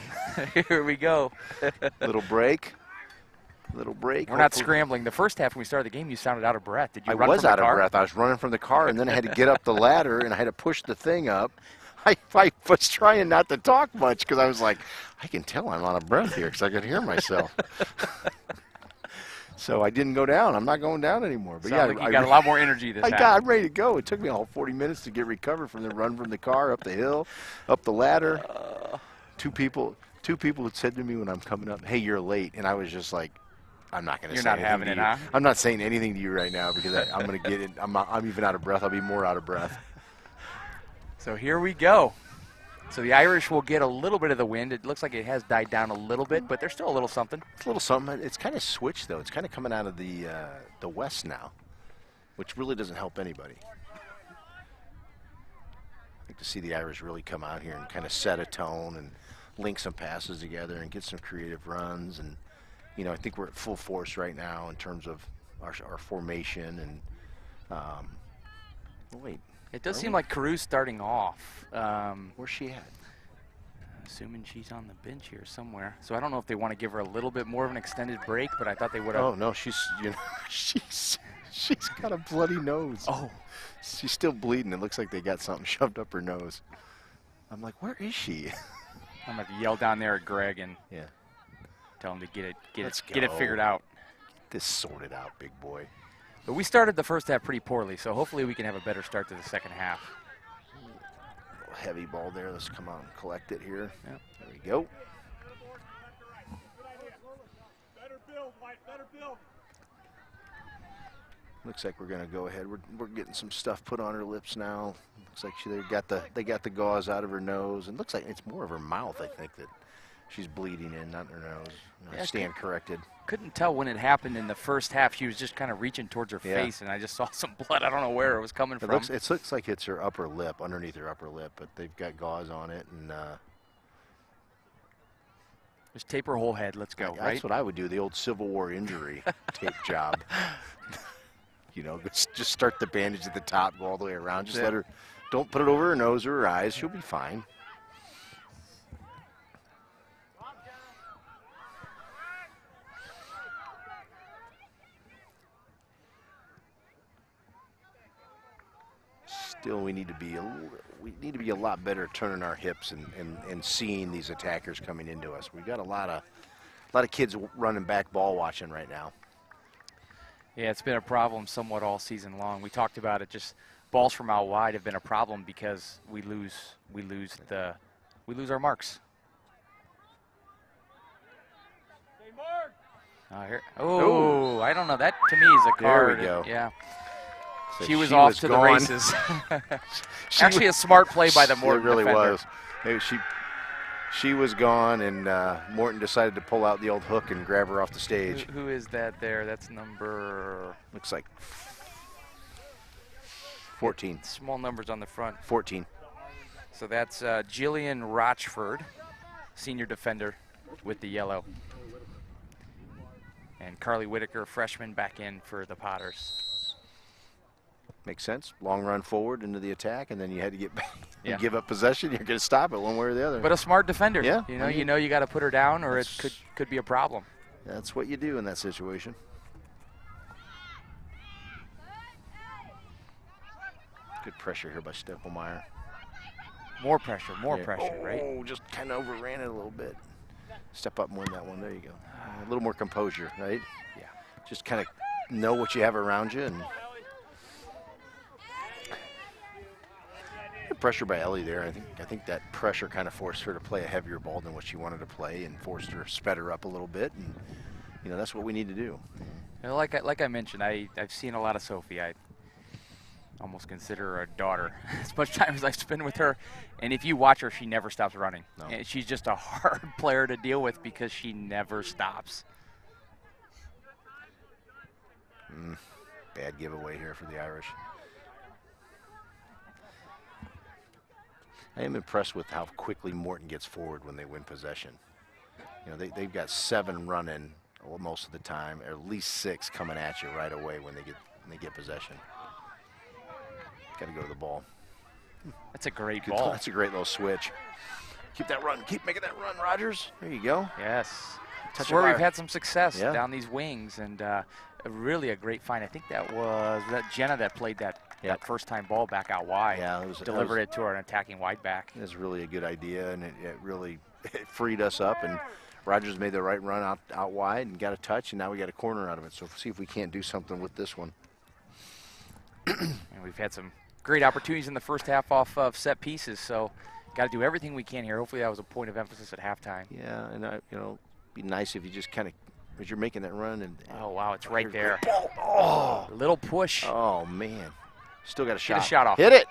A: Here we go.
B: Little break. Little break.
A: We're not scrambling. The first half when we started the game, you sounded out of breath. Did you run
B: I was
A: from the
B: out of
A: car?
B: breath. I was running from the car, and then I had to get up the ladder, and I had to push the thing up. I was trying not to talk much because I was like, I can tell I'm out of breath here because I could hear myself. So I didn't go down. I'm not going down anymore. But
A: Sounds like you got a lot more energy this half.
B: I'm ready to go. It took me all 40 minutes to get recovered from the run from the car, up the hill, up the ladder. Two people had said to me when I'm coming up, hey, you're late. And I was just like, I'm not going to say anything.
A: You're not having it, huh?
B: I'm not saying anything to you right now because I'm going to get it. I'm even out of breath. I'll be more out of breath.
A: So here we go. So the Irish will get a little bit of the wind. It looks like it has died down a little bit, but there's still a little something.
B: It's a little something. It's kind of switched, though. It's kind of coming out of the west now, which really doesn't help anybody. I like to see the Irish really come out here and kind of set a tone and link some passes together and get some creative runs. And, you know, I think we're at full force right now in terms of our formation. And, oh, wait.
A: It does seem like Carew's starting off.
B: Where's she at?
A: Assuming she's on the bench here somewhere. So I don't know if they want to give her a little bit more of an extended break, but I thought they would have.
B: Oh no, she's got a bloody nose.
A: Oh,
B: she's still bleeding. It looks like they got something shoved up her nose. I'm like, where is she?
A: I'm gonna have to yell down there at Greg and tell him to get it figured out.
B: Get this sorted out, big boy.
A: But we started the first half pretty poorly, so hopefully we can have a better start to the second half.
B: A little heavy ball there. Let's come out and collect it here.
A: Yep.
B: There we go. Looks like we're going to go ahead. We're getting some stuff put on her lips now. Looks like they got the gauze out of her nose, and looks like it's more of her mouth. I think that she's bleeding in, not her nose. I stand corrected.
A: Couldn't tell when it happened in the first half. She was just kind of reaching towards her face, and I just saw some blood. I don't know where it was coming from.
B: It looks like it's her upper lip, underneath her upper lip, but they've got gauze on it. And
A: just tape her whole head. Let's go, right?
B: That's what I would do, the old Civil War injury tape job. You know, just start the bandage at the top, go all the way around. Just let her, don't put it over her nose or her eyes. She'll be fine. Still, we need to be a lot better at turning our hips and seeing these attackers coming into us. We've got a lot of kids running back ball watching right now.
A: Yeah, it's been a problem somewhat all season long. We talked about it. Just balls from out wide have been a problem because we lose our marks. Oh, I don't know. That to me is a card.
B: There we go.
A: Yeah.
B: So
A: she was off to the races. Actually, a smart play by the Morton
B: defender. It really was.
A: Maybe
B: she was gone, and Morton decided to pull out the old hook and grab her off the stage.
A: Who is that there? That's number...
B: Looks like 14.
A: Small numbers on the front.
B: 14.
A: So that's Jillian Rochford, senior defender with the yellow. And Carly Whitaker, freshman, back in for the Potters.
B: Makes sense. Long run forward into the attack, and then you had to get back and give up possession. You're going to stop it one way or the other.
A: But a smart defender.
B: Yeah.
A: You know you got to put her down, or it could be a problem.
B: That's what you do in that situation. Good pressure here by Stempelmeyer.
A: More pressure, right?
B: Oh, just kind of overran it a little bit. Step up and win that one. There you go. A little more composure, right?
A: Yeah.
B: Just kind of know what you have around you. And pressure by Ellie there. I think that pressure kind of forced her to play a heavier ball than what she wanted to play, and forced her, sped her up a little bit. And you know, that's what we need to do.
A: You know, like I mentioned, I've seen a lot of Sophie. I almost consider her a daughter. As much time as I've spent with her, and if you watch her, she never stops running.
B: No.
A: And she's just a hard player to deal with because she never stops.
B: Bad giveaway here for the Irish. I am impressed with how quickly Morton gets forward when they win possession. You know, they've got 7 running most of the time, or at least 6 coming at you right away when they get possession. Got to go to the ball.
A: That's a great ball.
B: That's a great little switch. Keep that run. Keep making that run, Rogers. There you go.
A: Yes.
B: Touch
A: That's where
B: of
A: we've
B: our-
A: had some success
B: Yeah.
A: down these wings, and really a great find. I think that was Jenna that played that first-time ball back out wide.
B: Yeah,
A: delivered it to our attacking wide back.
B: It was really a good idea, and it really freed us up. And Rogers made the right run out wide and got a touch, and now we got a corner out of it. So we'll see if we can't do something with this one.
A: And we've had some great opportunities in the first half off of set pieces, so got to do everything we can here. Hopefully that was a point of emphasis at halftime.
B: Yeah, and it'd be nice if you just kind of, as you're making that run, and
A: oh wow, it's right there.
B: Oh,
A: Little push.
B: oh man, still got a shot.
A: Get a shot off.
B: Hit it.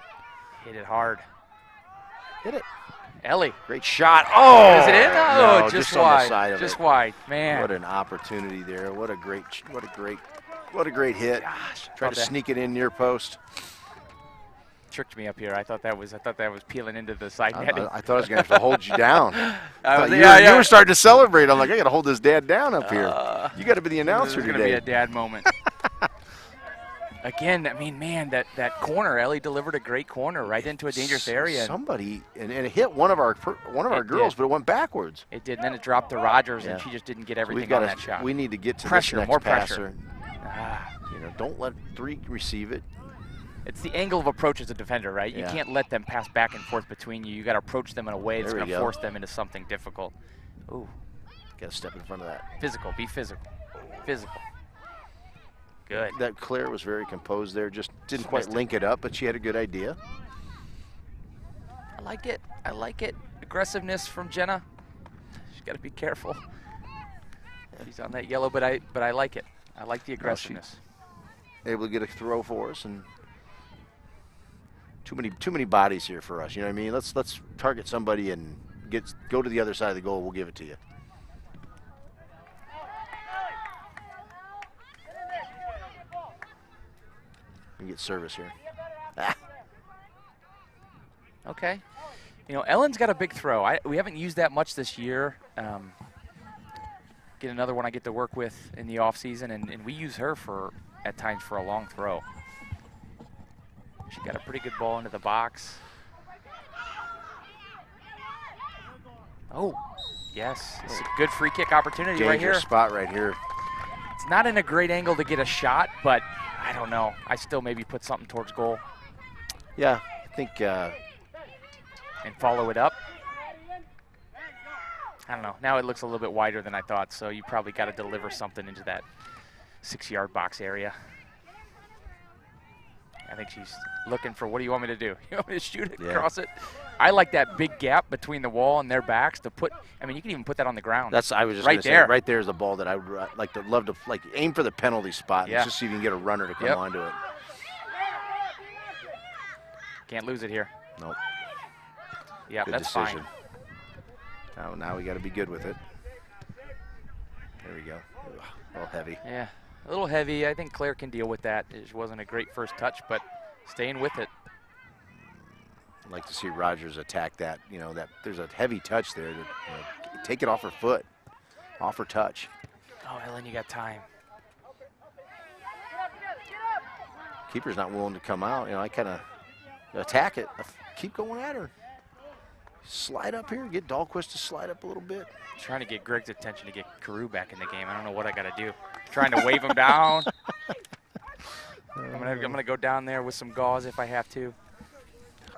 A: Hit it hard.
B: Hit it.
A: Ellie.
B: Great shot. Oh,
A: Is it in? Oh,
B: no,
A: just
B: on
A: wide.
B: the side of
A: just
B: it.
A: wide. Man.
B: What an opportunity there. What a great hit.
A: Gosh.
B: Try to sneak it in near post.
A: Tricked me up here. I thought that was peeling into the side netting.
B: I thought I was going to have to hold you down.
A: You
B: you were starting to celebrate. I'm like, I got to hold this dad down up here. You got to be the announcer
A: This is
B: today.
A: going to be a dad moment. Again, I mean, man, that corner, Ellie delivered a great corner right into a dangerous area.
B: Somebody, and it hit one of our girls, but it went backwards.
A: It did, and then it dropped to Rogers, and
B: Yeah.
A: she just didn't get everything
B: We've
A: on
B: got
A: that shot.
B: We need to get to
A: Pressure,
B: this next
A: more
B: passer.
A: pressure.
B: Don't let 3 receive it.
A: It's the angle of approach as a defender, right? You
B: Yeah.
A: can't let them pass back and forth between you. You got to approach them in a way that's
B: There we
A: going to
B: go.
A: force them into something difficult. Ooh,
B: Got to step in front of that.
A: physical, be physical. Physical. Good.
B: That Claire was very composed there. Just didn't
A: Just
B: quite
A: missed it.
B: link it up, but she had a good idea.
A: I like it. I like it. Aggressiveness from Jenna. She's got to be careful. She's on that yellow, but I like it. I like the aggressiveness.
B: Able to get a throw for us, and too many bodies here for us. You know what I mean? Let's target somebody and go to the other side of the goal. We'll give it to you. We get service here.
A: Okay. You know, Ellen's got a big throw. We haven't used that much this year. Get another one I get to work with in the off season, and we use her at times for a long throw. She got a pretty good ball into the box. Oh, yes. It's a good free kick opportunity right here.
B: Dangerous spot right here.
A: It's not in a great angle to get a shot, but I don't know. I still maybe put something towards goal
B: Yeah, I think
A: and follow it up. I don't know. Now it looks a little bit wider than I thought, so you probably got to deliver something into that 6-yard box area. I think she's looking for, what do you want me to do? You want me to shoot it, cross it? I like that big gap between the wall and their backs to put, I mean, you can even put that on the ground.
B: I was just
A: right
B: gonna say,
A: there.
B: right there is the ball that I would love to aim for the penalty spot.
A: Yeah.
B: And just see if you can get a runner to come onto it.
A: Can't lose it here.
B: Nope.
A: Yeah,
B: Good
A: that's
B: decision.
A: fine.
B: Now we got to be good with it. There we go. Ugh, a little heavy.
A: Yeah, a little heavy. I think Claire can deal with that. It wasn't a great first touch, but staying with it.
B: I'd like to see Rogers attack that. You know, that there's a heavy touch there. Take it off her foot, off her touch.
A: Oh, Ellen, you got time.
B: Keeper's not willing to come out. You know, I kind of attack it. Keep going at her. Slide up here. Get Dahlquist to slide up a little bit.
A: Trying to get Greg's attention to get Carew back in the game. I don't know what I got to do. Trying to wave him down. I'm gonna go down there with some gauze if I have to.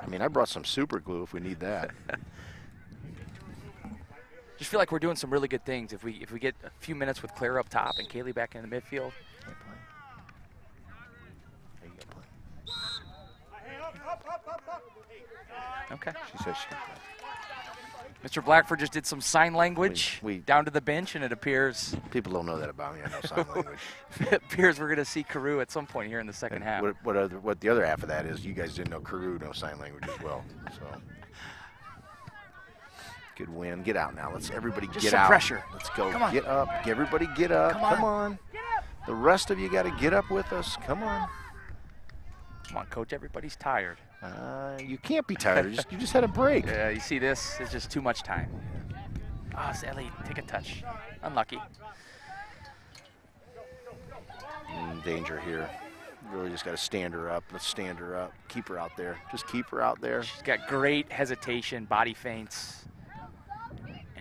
B: I mean, I brought some super glue if we need that.
A: Just feel like we're doing some really good things. If we get a few minutes with Claire up top and Kaylee back in the midfield. Okay.
B: She says she can play.
A: Mr. Blackford just did some sign language
B: We-
A: down to the bench, and it appears
B: People don't know that about me. I know sign language.
A: it appears we're going to see Carew at some point here in the second half.
B: What the other half of that is, you guys didn't know Carew knows sign language as well. So good win. Get out now. Let's everybody
A: Just
B: get
A: some
B: out.
A: pressure.
B: Let's go.
A: Come on.
B: Get up. Everybody get up.
A: Come on.
B: The rest of you got to get up with us. Come on.
A: Come on, Coach. Everybody's tired.
B: You can't be tired. You just had a break.
A: Yeah, you see this? It's just too much time. Ah, Sally, take a touch. Unlucky.
B: Danger here. Really just got to stand her up. Let's stand her up. Keep her out there. Just keep her out there.
A: She's got great hesitation, body feints.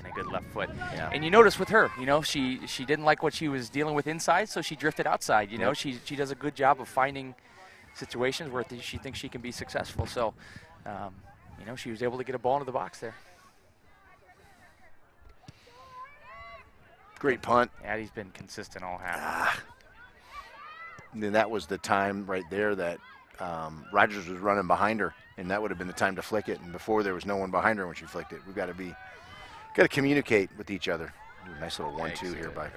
A: a good left foot.
B: Yeah.
A: And you notice with her, you know, she didn't like what she was dealing with inside, so she drifted outside. You know, she does a good job of finding situations where she thinks she can be successful. So, you know, she was able to get a ball into the box there.
B: Great punt.
A: Addie's been consistent all half.
B: And then that was the time right there that Rogers was running behind her, and that would have been the time to flick it. And before, there was no one behind her when she flicked it. We've got to communicate with each other. Ooh, nice little 1-2 here by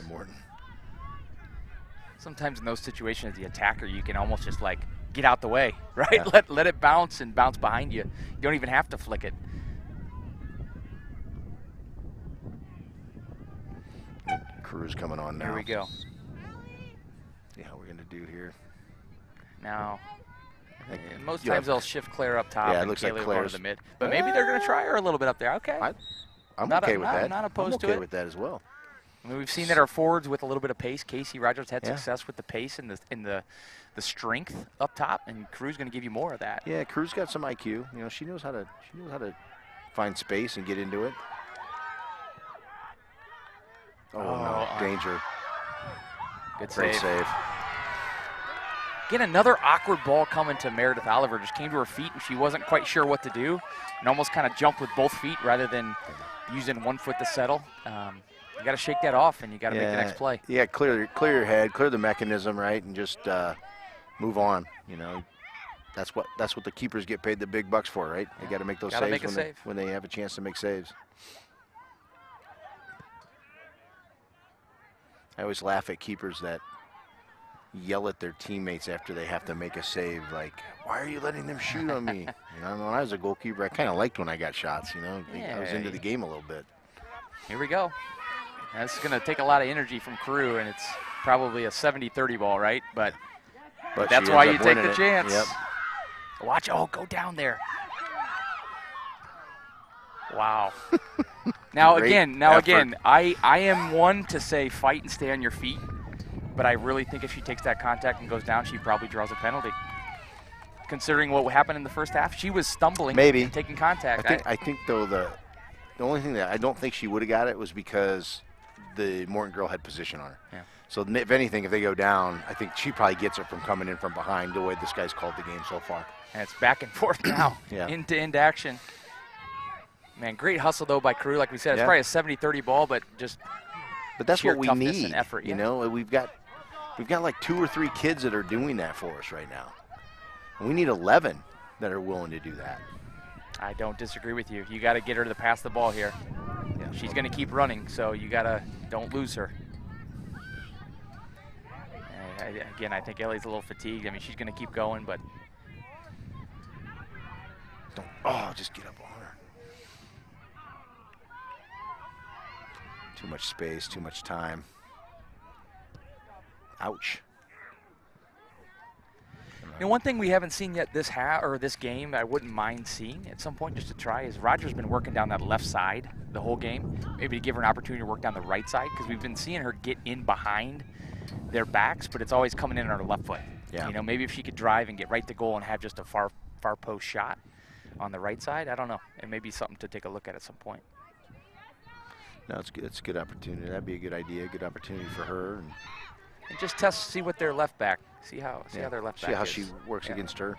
B: Morton.
A: Sometimes in those situations, the attacker, you can almost just like get out the way, right? Yeah. Let it bounce and bounce behind you. You don't even have to flick it.
B: Cruz coming on now.
A: Here we go.
B: See how we're going to do here.
A: Now, most times they'll shift Claire up top and
B: looks
A: Kaylee
B: like
A: will go to the mid. But maybe they're going to try her a little bit up there. Okay.
B: I'm okay with that.
A: Not opposed to it.
B: I'm okay with that as well.
A: I mean, we've seen that our forwards with a little bit of pace. Casey Rogers had success with the pace and the strength up top, and Cruz going to give you more of that.
B: Yeah, Cruz got some IQ. You know, she knows how to find space and get into it. Oh, no, danger.
A: Good
B: Great save.
A: Again, another awkward ball coming to Meredith Oliver. Just came to her feet, and she wasn't quite sure what to do, and almost kind of jumped with both feet rather than using one foot to settle. You got to shake that off, and you got to make the next play.
B: Yeah, clear your head, clear the mechanism, right, and just move on. You know, that's what the keepers get paid the big bucks for, right? They got to make those saves when they have a chance to make saves. I always laugh at keepers that yell at their teammates after they have to make a save, like, why are you letting them shoot on me? You know, when I was a goalkeeper, I kind of liked when I got shots, you know. I was into the game a little bit.
A: Here we go. This is going to take a lot of energy from Crew, and it's probably a 70-30 ball, right? But that's why you take the chance.
B: Yep.
A: Watch, go down there. Wow. Now again, I am one to say fight and stay on your feet, but I really think if she takes that contact and goes down, she probably draws a penalty. Considering what happened in the first half, she was stumbling and taking contact.
B: I think though the only thing that I don't think she would have got it was because the Morton girl had position on her.
A: Yeah.
B: So if anything, if they go down, I think she probably gets it from coming in from behind the way this guy's called the game so far.
A: And it's back and forth now, end-to-end action. Man, great hustle, though, by Crew. Like we said, it's probably a 70-30 ball, but
B: that's what we need.
A: And effort,
B: you know, we've got like 2 or 3 kids that are doing that for us right now. And we need 11 that are willing to do that.
A: I don't disagree with you. You got to get her to pass the ball here. Yeah, she's going to keep running, so you don't lose her. Again, I think Ellie's a little fatigued. I mean, she's going to keep going, but
B: just get up on her. Too much space, too much time. Ouch.
A: You know, one thing we haven't seen yet this game, I wouldn't mind seeing at some point just to try, is Roger's been working down that left side the whole game. Maybe to give her an opportunity to work down the right side, because we've been seeing her get in behind their backs, but it's always coming in on her left foot. Yeah. You know, maybe if she could drive and get right to goal and have just a far post shot on the right side, I don't know. It may be something to take a look at some point.
B: No, it's good. It's a good opportunity. That'd be a good idea, a good opportunity for her. And
A: just see what their left back, see how their left back
B: see how she works against her.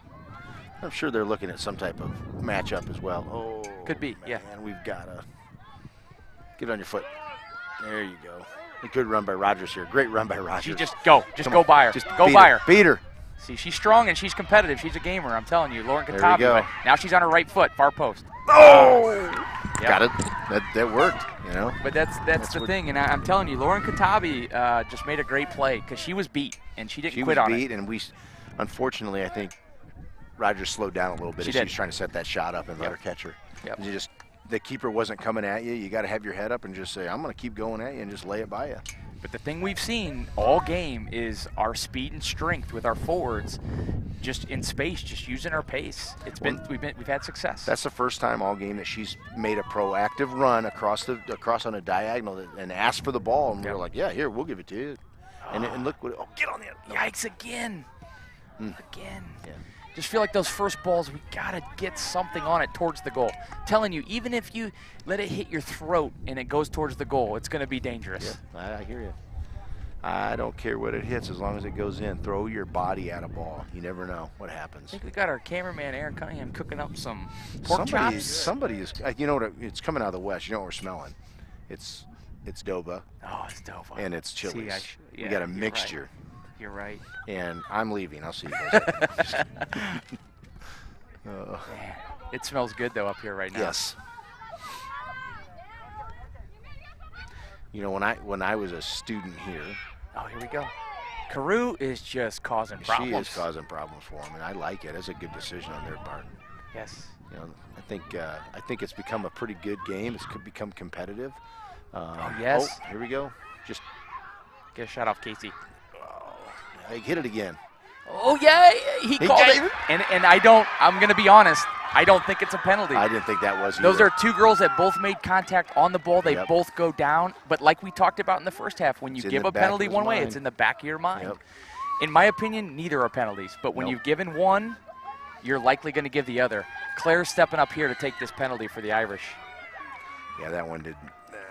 B: I'm sure they're looking at some type of matchup as well. Oh,
A: could be,
B: man, we've got to get on your foot. There you go. A good run by Rogers here. Great run by Rogers.
A: She just go by her. Just go by her.
B: Beat her.
A: See, she's strong and she's competitive. She's a gamer, I'm telling you. Lauren Katabi. Now she's on her right foot, far post.
B: Oh! Yep. Got it. That worked, you know.
A: But that's the thing, and I'm telling you, Lauren Katabi just made a great play because she was beat and she didn't quit on it.
B: She was beat, and we, unfortunately, I think Rogers slowed down a little bit. She was trying to set that shot up and let her catch her.
A: Yep.
B: The keeper wasn't coming at you. You got to have your head up and just say, I'm going to keep going at you and just lay it by you.
A: But the thing we've seen all game is our speed and strength with our forwards, just in space, just using our pace. We've had success.
B: That's the first time all game that she's made a proactive run across on a diagonal and asked for the ball, and we're like, yeah, here, we'll give it to you. And look what get on the
A: yikes again. Again.
B: Yeah.
A: Just feel like those first balls, we got to get something on it towards the goal. Telling you, even if you let it hit your throat and it goes towards the goal, it's going to be dangerous.
B: Yeah, I hear you. I don't care what it hits as long as it goes in. Throw your body at a ball. You never know what happens.
A: I think we got our cameraman, Aaron Cunningham, cooking up some pork chops.
B: Somebody is, you know what, it's coming out of the west. You know what we're smelling? It's Doba.
A: Oh, it's Doba.
B: And it's chilies.
A: See,
B: we got a mixture.
A: Right. You're right.
B: And I'm leaving. I'll see you guys.
A: Man, it smells good, though, up here right now.
B: Yes. You know, when I was a student here.
A: Oh, here we go. Carew is just causing problems.
B: She is causing problems for him, and I like it. It's a good decision on their part.
A: Yes.
B: You know, I think it's become a pretty good game. It's could become competitive.
A: Oh, yes.
B: Oh, here we go. Just
A: get a shot off Casey.
B: Oh, he hit it again.
A: Oh, yeah, he called it. And I'm going to be honest, I don't think it's a penalty.
B: I didn't think that was either.
A: Those are two girls that both made contact on the ball. They both go down. But like we talked about in the first half, when you give a penalty one way, it's in the back of your mind.
B: Yep.
A: In my opinion, neither are penalties. But when you've given one, you're likely going to give the other. Claire's stepping up here to take this penalty for the Irish.
B: Yeah, that one did.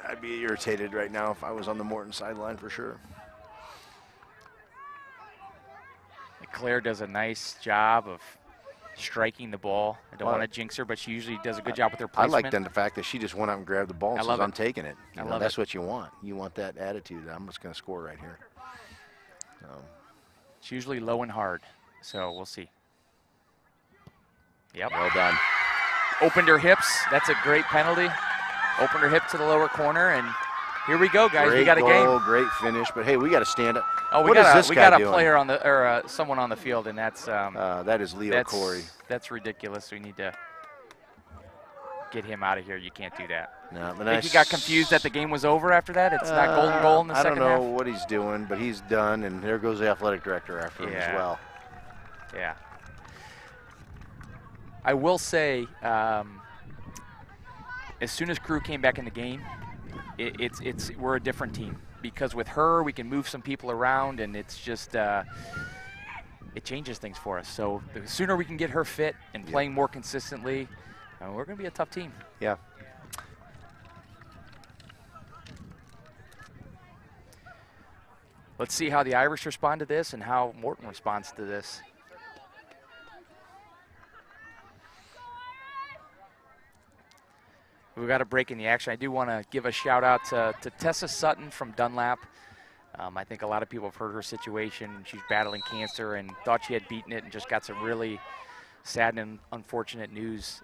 B: I'd be irritated right now if I was on the Morton sideline for sure.
A: Claire does a nice job of striking the ball. I don't want to jinx her, but she usually does a good job with her placement.
B: I like the fact that she just went out and grabbed the ball and says, I'm taking it. That's what you want. You want that attitude. I'm just going to score right here.
A: It's usually low and hard, so we'll see. Yep.
B: Well done.
A: Opened her hips. That's a great penalty. Opened her hip to the lower corner, and here we go, guys.
B: Great
A: we got a
B: goal,
A: game.
B: Great finish, but hey, we got to stand up.
A: Oh, we got a player on the, or someone on the field, and that's
B: that is Leo Corey.
A: That's ridiculous. We need to get him out of here. You can't do that.
B: No, but
A: I think he got confused that the game was over after that. It's not golden goal in the second half.
B: I don't know what he's doing, but he's done, and there goes the athletic director after him as well.
A: Yeah. I will say, as soon as Crew came back in the game, we're a different team, because with her we can move some people around, and it's just it changes things for us. So the sooner we can get her fit and playing more consistently, we're going to be a tough team.
B: Yeah.
A: Let's see how the Irish respond to this and how Morton responds to this. We got a break in the action. I do want to give a shout out to Tessa Sutton from Dunlap. I think a lot of people have heard her situation. She's battling cancer and thought she had beaten it, and just got some really sad and unfortunate news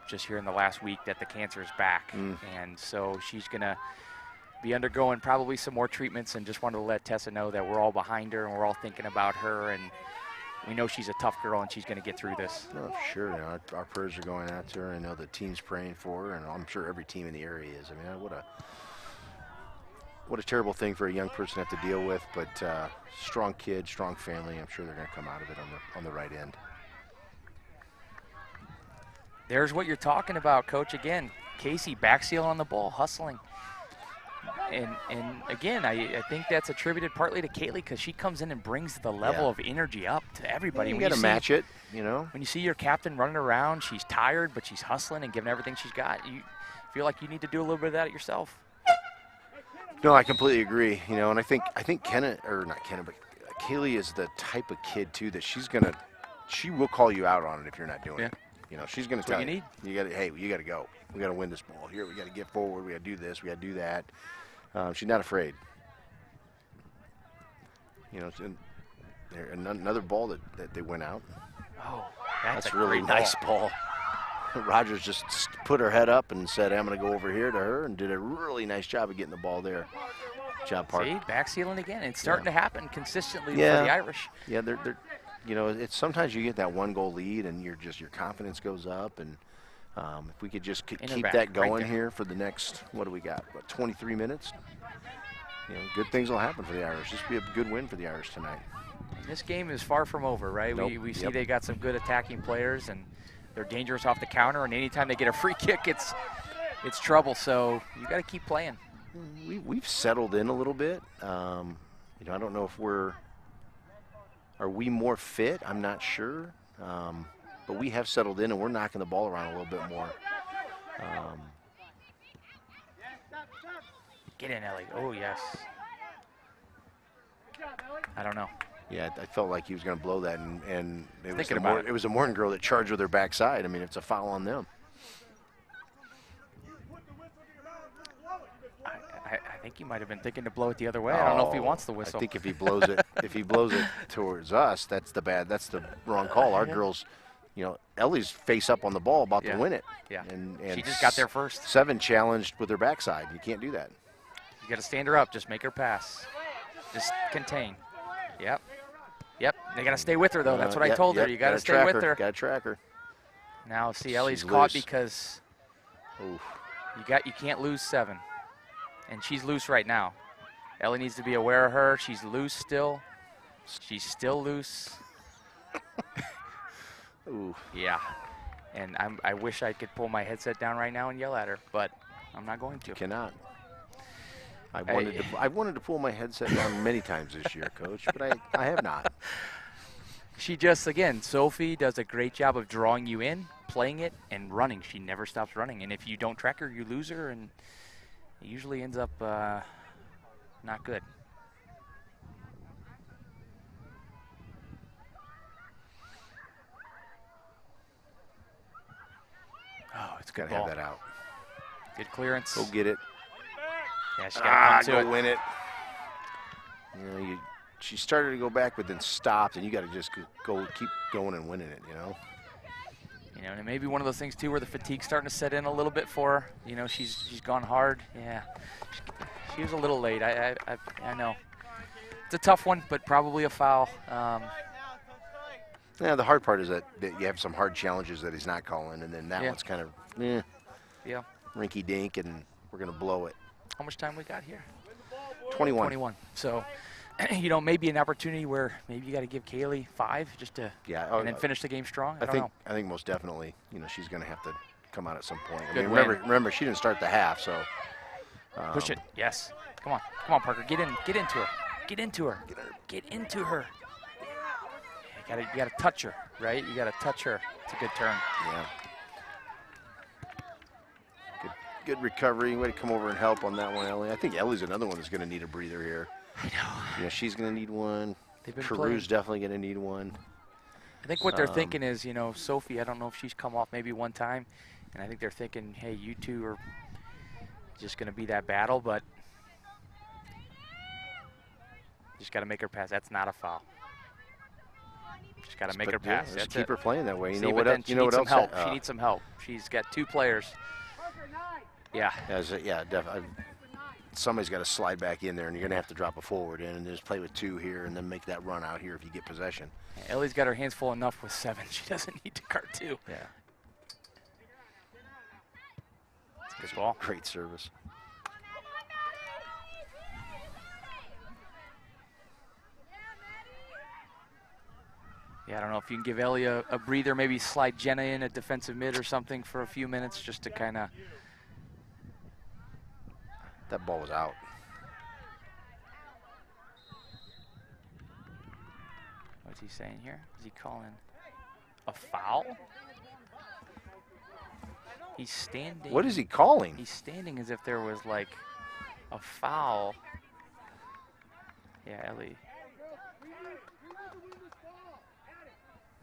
A: just here in the last week that the cancer is back. And so she's going to be undergoing probably some more treatments, and just wanted to let Tessa know that we're all behind her and we're all thinking about her, and we know she's a tough girl and she's going to get through this.
B: Oh, sure. You know, our prayers are going out to her. I know the team's praying for her, and I'm sure every team in the area is. I mean, what a terrible thing for a young person to have to deal with, but strong kid, strong family. I'm sure they're going to come out of it on the right end.
A: There's what you're talking about, Coach. Again, Casey backsealing on the ball, hustling. And again, I think that's attributed partly to Kaylee, because she comes in and brings the level of energy up to everybody.
B: You got to match it, you know.
A: When you see your captain running around, she's tired, but she's hustling and giving everything she's got. You feel like you need to do a little bit of that yourself.
B: No, I completely agree. You know, and I think Kaylee is the type of kid too that she will call you out on it if you're not doing it. You know, she's going to tell you. You got to, hey, you got to go. We got to win this ball here. We got to get forward. We got to do this. We got to do that. She's not afraid. You know, another ball that they went out.
A: Oh, that's
B: a really nice ball. Rogers just put her head up and said, I'm going to go over here to her, and did a really nice job of getting the ball there. Job, Park.
A: See, backsealing again. It's starting to happen consistently for the Irish.
B: Yeah, they're you know, it's sometimes you get that 1-goal lead and your confidence goes up, and if we could just keep that going here for the next, what do we got? What, 23 minutes? You know, good things will happen for the Irish. This will be a good win for the Irish tonight.
A: This game is far from over, right?
B: Nope.
A: We see they got some good attacking players, and they're dangerous off the counter, and anytime they get a free kick, it's trouble. So you got to keep playing.
B: We've settled in a little bit. You know, I don't know if are we more fit? I'm not sure. But we have settled in, and we're knocking the ball around a little bit more.
A: Get in, Ellie. Oh, yes. I don't know.
B: Yeah, I felt like he was going to blow that, and
A: it
B: was a Morton girl that charged with her backside. I mean, it's a foul on them.
A: I think he might have been thinking to blow it the other way. I don't know if he wants the whistle.
B: I think if he blows it, towards us, that's the wrong call. Our girls, you know, Ellie's face up on the ball about to win it.
A: Yeah.
B: And
A: she just got there first.
B: 7 challenged with her backside. You can't do that.
A: You got to stand her up. Just make her pass. Just contain. Yep. Yep. They got to stay with her, though. That's what I told her. You got to stay with her.
B: Got to track her.
A: Now, see, Ellie's caught
B: loose.
A: because
B: Oof.
A: you can't lose 7. And she's loose right now. Ellie needs to be aware of her. She's loose still. She's still loose.
B: Ooh.
A: Yeah. And I wish I could pull my headset down right now and yell at her, but I'm not going to.
B: You cannot. I wanted to pull my headset down many times this year, Coach, but I have not.
A: She just, again, Sophie does a great job of drawing you in, playing it, and running. She never stops running. And if you don't track her, you lose her, and it usually ends up not good. Oh, it's
B: got to have that out.
A: Good clearance.
B: Go get it.
A: Yeah, she got to come to it.
B: Win it. You know, she started to go back, but then stopped, and you got to just keep going and winning it. You know.
A: You know, and it may be one of those things too, where the fatigue's starting to set in a little bit for her. You know, she's gone hard. Yeah, she was a little late. I know. It's a tough one, but probably a foul.
B: Yeah, the hard part is that you have some hard challenges that he's not calling, and then that one's kind of rinky-dink, and we're going to blow it.
A: How much time we got here?
B: 21.
A: 21. So, you know, maybe an opportunity where maybe you got to give Kaylee 5 just to and then finish the game strong. I
B: think most definitely, you know, she's going to have to come out at some point. I
A: Good
B: mean, remember, she didn't start the half, so
A: push it. Yes. Come on, Parker. Get into her. Get into her. You gotta touch her, right? You gotta touch her. It's a good turn.
B: Yeah. Good recovery. Way to come over and help on that one, Ellie. I think Ellie's another one that's going to need a breather here.
A: I know.
B: Yeah, she's going to need one.
A: Peru's
B: playing. Definitely going to need one.
A: I think what they're thinking is, you know, Sophie, I don't know if she's come off maybe one time, and I think they're thinking, hey, you two are just going to be that battle, but just got to make her pass. That's not a foul. Just got to make her pass.
B: Just keep her playing that way. You know
A: what else?
B: You know what else?
A: She needs some help. She's got 2 players. Yeah.
B: Definitely. Somebody's got to slide back in there, and you're going to have to drop a forward in and just play with 2 here and then make that run out here if you get possession.
A: Yeah, Ellie's got her hands full enough with 7. She doesn't need to guard 2.
B: Yeah.
A: Good ball.
B: Great service.
A: Yeah, I don't know if you can give Ellie a breather, maybe slide Jenna in at defensive mid or something for a few minutes just to kind of.
B: That ball was out.
A: What's he saying here? Is he calling a foul? He's standing.
B: What is he calling?
A: He's standing as if there was like a foul. Yeah, Ellie.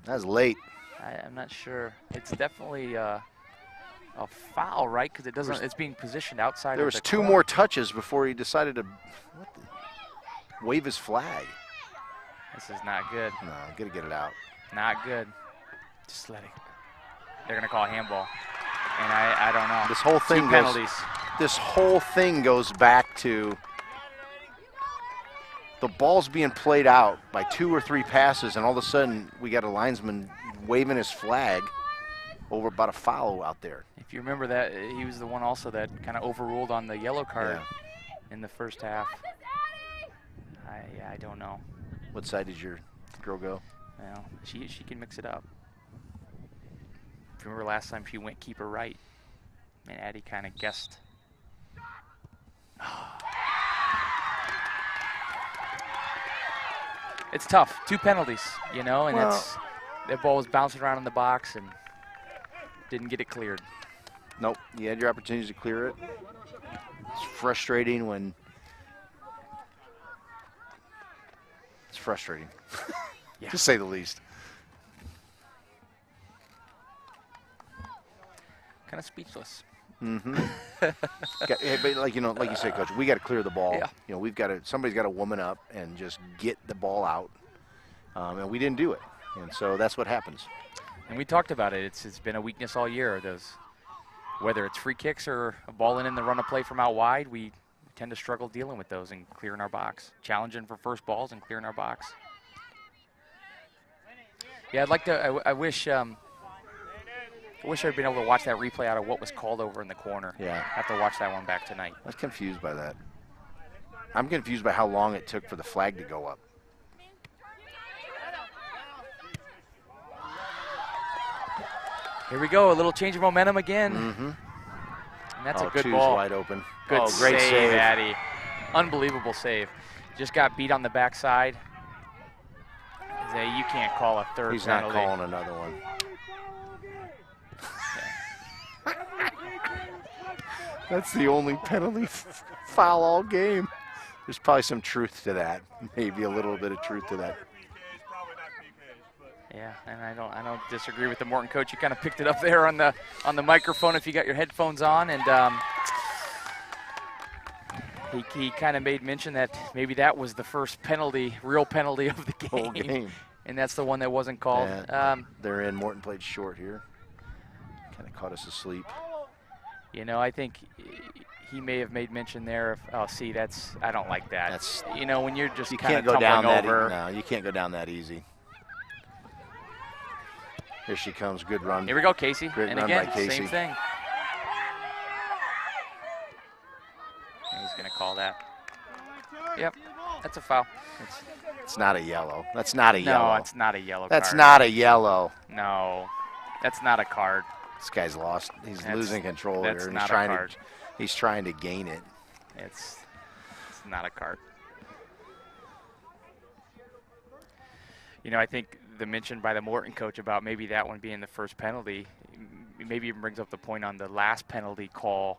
B: That's late.
A: I'm not sure. It's definitely a foul, right? Because it doesn't. It's being positioned outside.
B: There was 2 more touches before he decided to wave his flag.
A: This is not good.
B: No, gotta get it out.
A: Not good. Just let it. They're gonna call a handball, and I don't know.
B: This whole thing
A: 2 penalties.
B: This whole thing goes back to the ball's being played out by 2 or 3 passes, and all of a sudden we got a linesman waving his flag over about a foul out there.
A: If you remember that, he was the one also that kind of overruled on the yellow card in the first half. I don't know.
B: What side did your girl go?
A: Well, she can mix it up. If you remember last time she went keeper right, and Addie kind of guessed. It's tough. 2 penalties, you know, and that ball was bouncing around in the box and didn't get it cleared.
B: Nope, you had your opportunities to clear it. It's frustrating when it's frustrating,
A: Yeah.
B: to say the least.
A: Kind of speechless.
B: Mm-hmm. Hey, but like you said, Coach, we got to clear the ball.
A: Yeah.
B: You know, somebody's got to woman up and just get the ball out, and we didn't do it, and so that's what happens.
A: And we talked about it. It's been a weakness all year. Whether it's free kicks or a ball in the run of play from out wide, we tend to struggle dealing with those and clearing our box, challenging for first balls and clearing our box. Yeah, I'd like to. I wish I'd been able to watch that replay out of what was called over in the corner.
B: Yeah.
A: I have to watch that one back tonight.
B: I was confused by that. I'm confused by how long it took for the flag to go up.
A: Here we go, a little change of momentum again.
B: Mm-hmm.
A: And that's a good
B: two's
A: ball.
B: wide open.
A: Good
B: Great save.
A: Addy. Unbelievable save. Just got beat on the backside. You can't call a third
B: He's
A: penalty.
B: not calling another one. That's the only penalty foul all game. There's probably some truth to that. Maybe a little bit of truth to that.
A: Yeah, and I don't disagree with the Morton coach. You kind of picked it up there on the microphone if you got your headphones on, and he kind of made mention that maybe that was the first real penalty of the game.
B: Whole game.
A: And that's the one that wasn't called.
B: Yeah, they're in. Morton played short here. Kind of caught us asleep.
A: You know, I think he may have made mention there of, I don't like that.
B: That's,
A: you know, when you're just
B: you
A: kind
B: can't
A: of
B: go down
A: tumbling
B: that.
A: over.
B: No, you can't go down that easy. Here she comes. Good run.
A: Here we go, Casey.
B: Great
A: and
B: run
A: again,
B: by Casey.
A: same thing. And he's going to call that. Yep, that's a foul.
B: It's not a yellow. That's not a yellow.
A: No, it's not a yellow
B: That's
A: card.
B: not a yellow.
A: No, that's not a card.
B: This guy's lost. He's losing control here.
A: That's
B: And
A: not a card.
B: He's trying to gain it.
A: It's not a card. You know, I think the mention by the Morton coach about maybe that one being the first penalty, maybe even brings up the point on the last penalty call,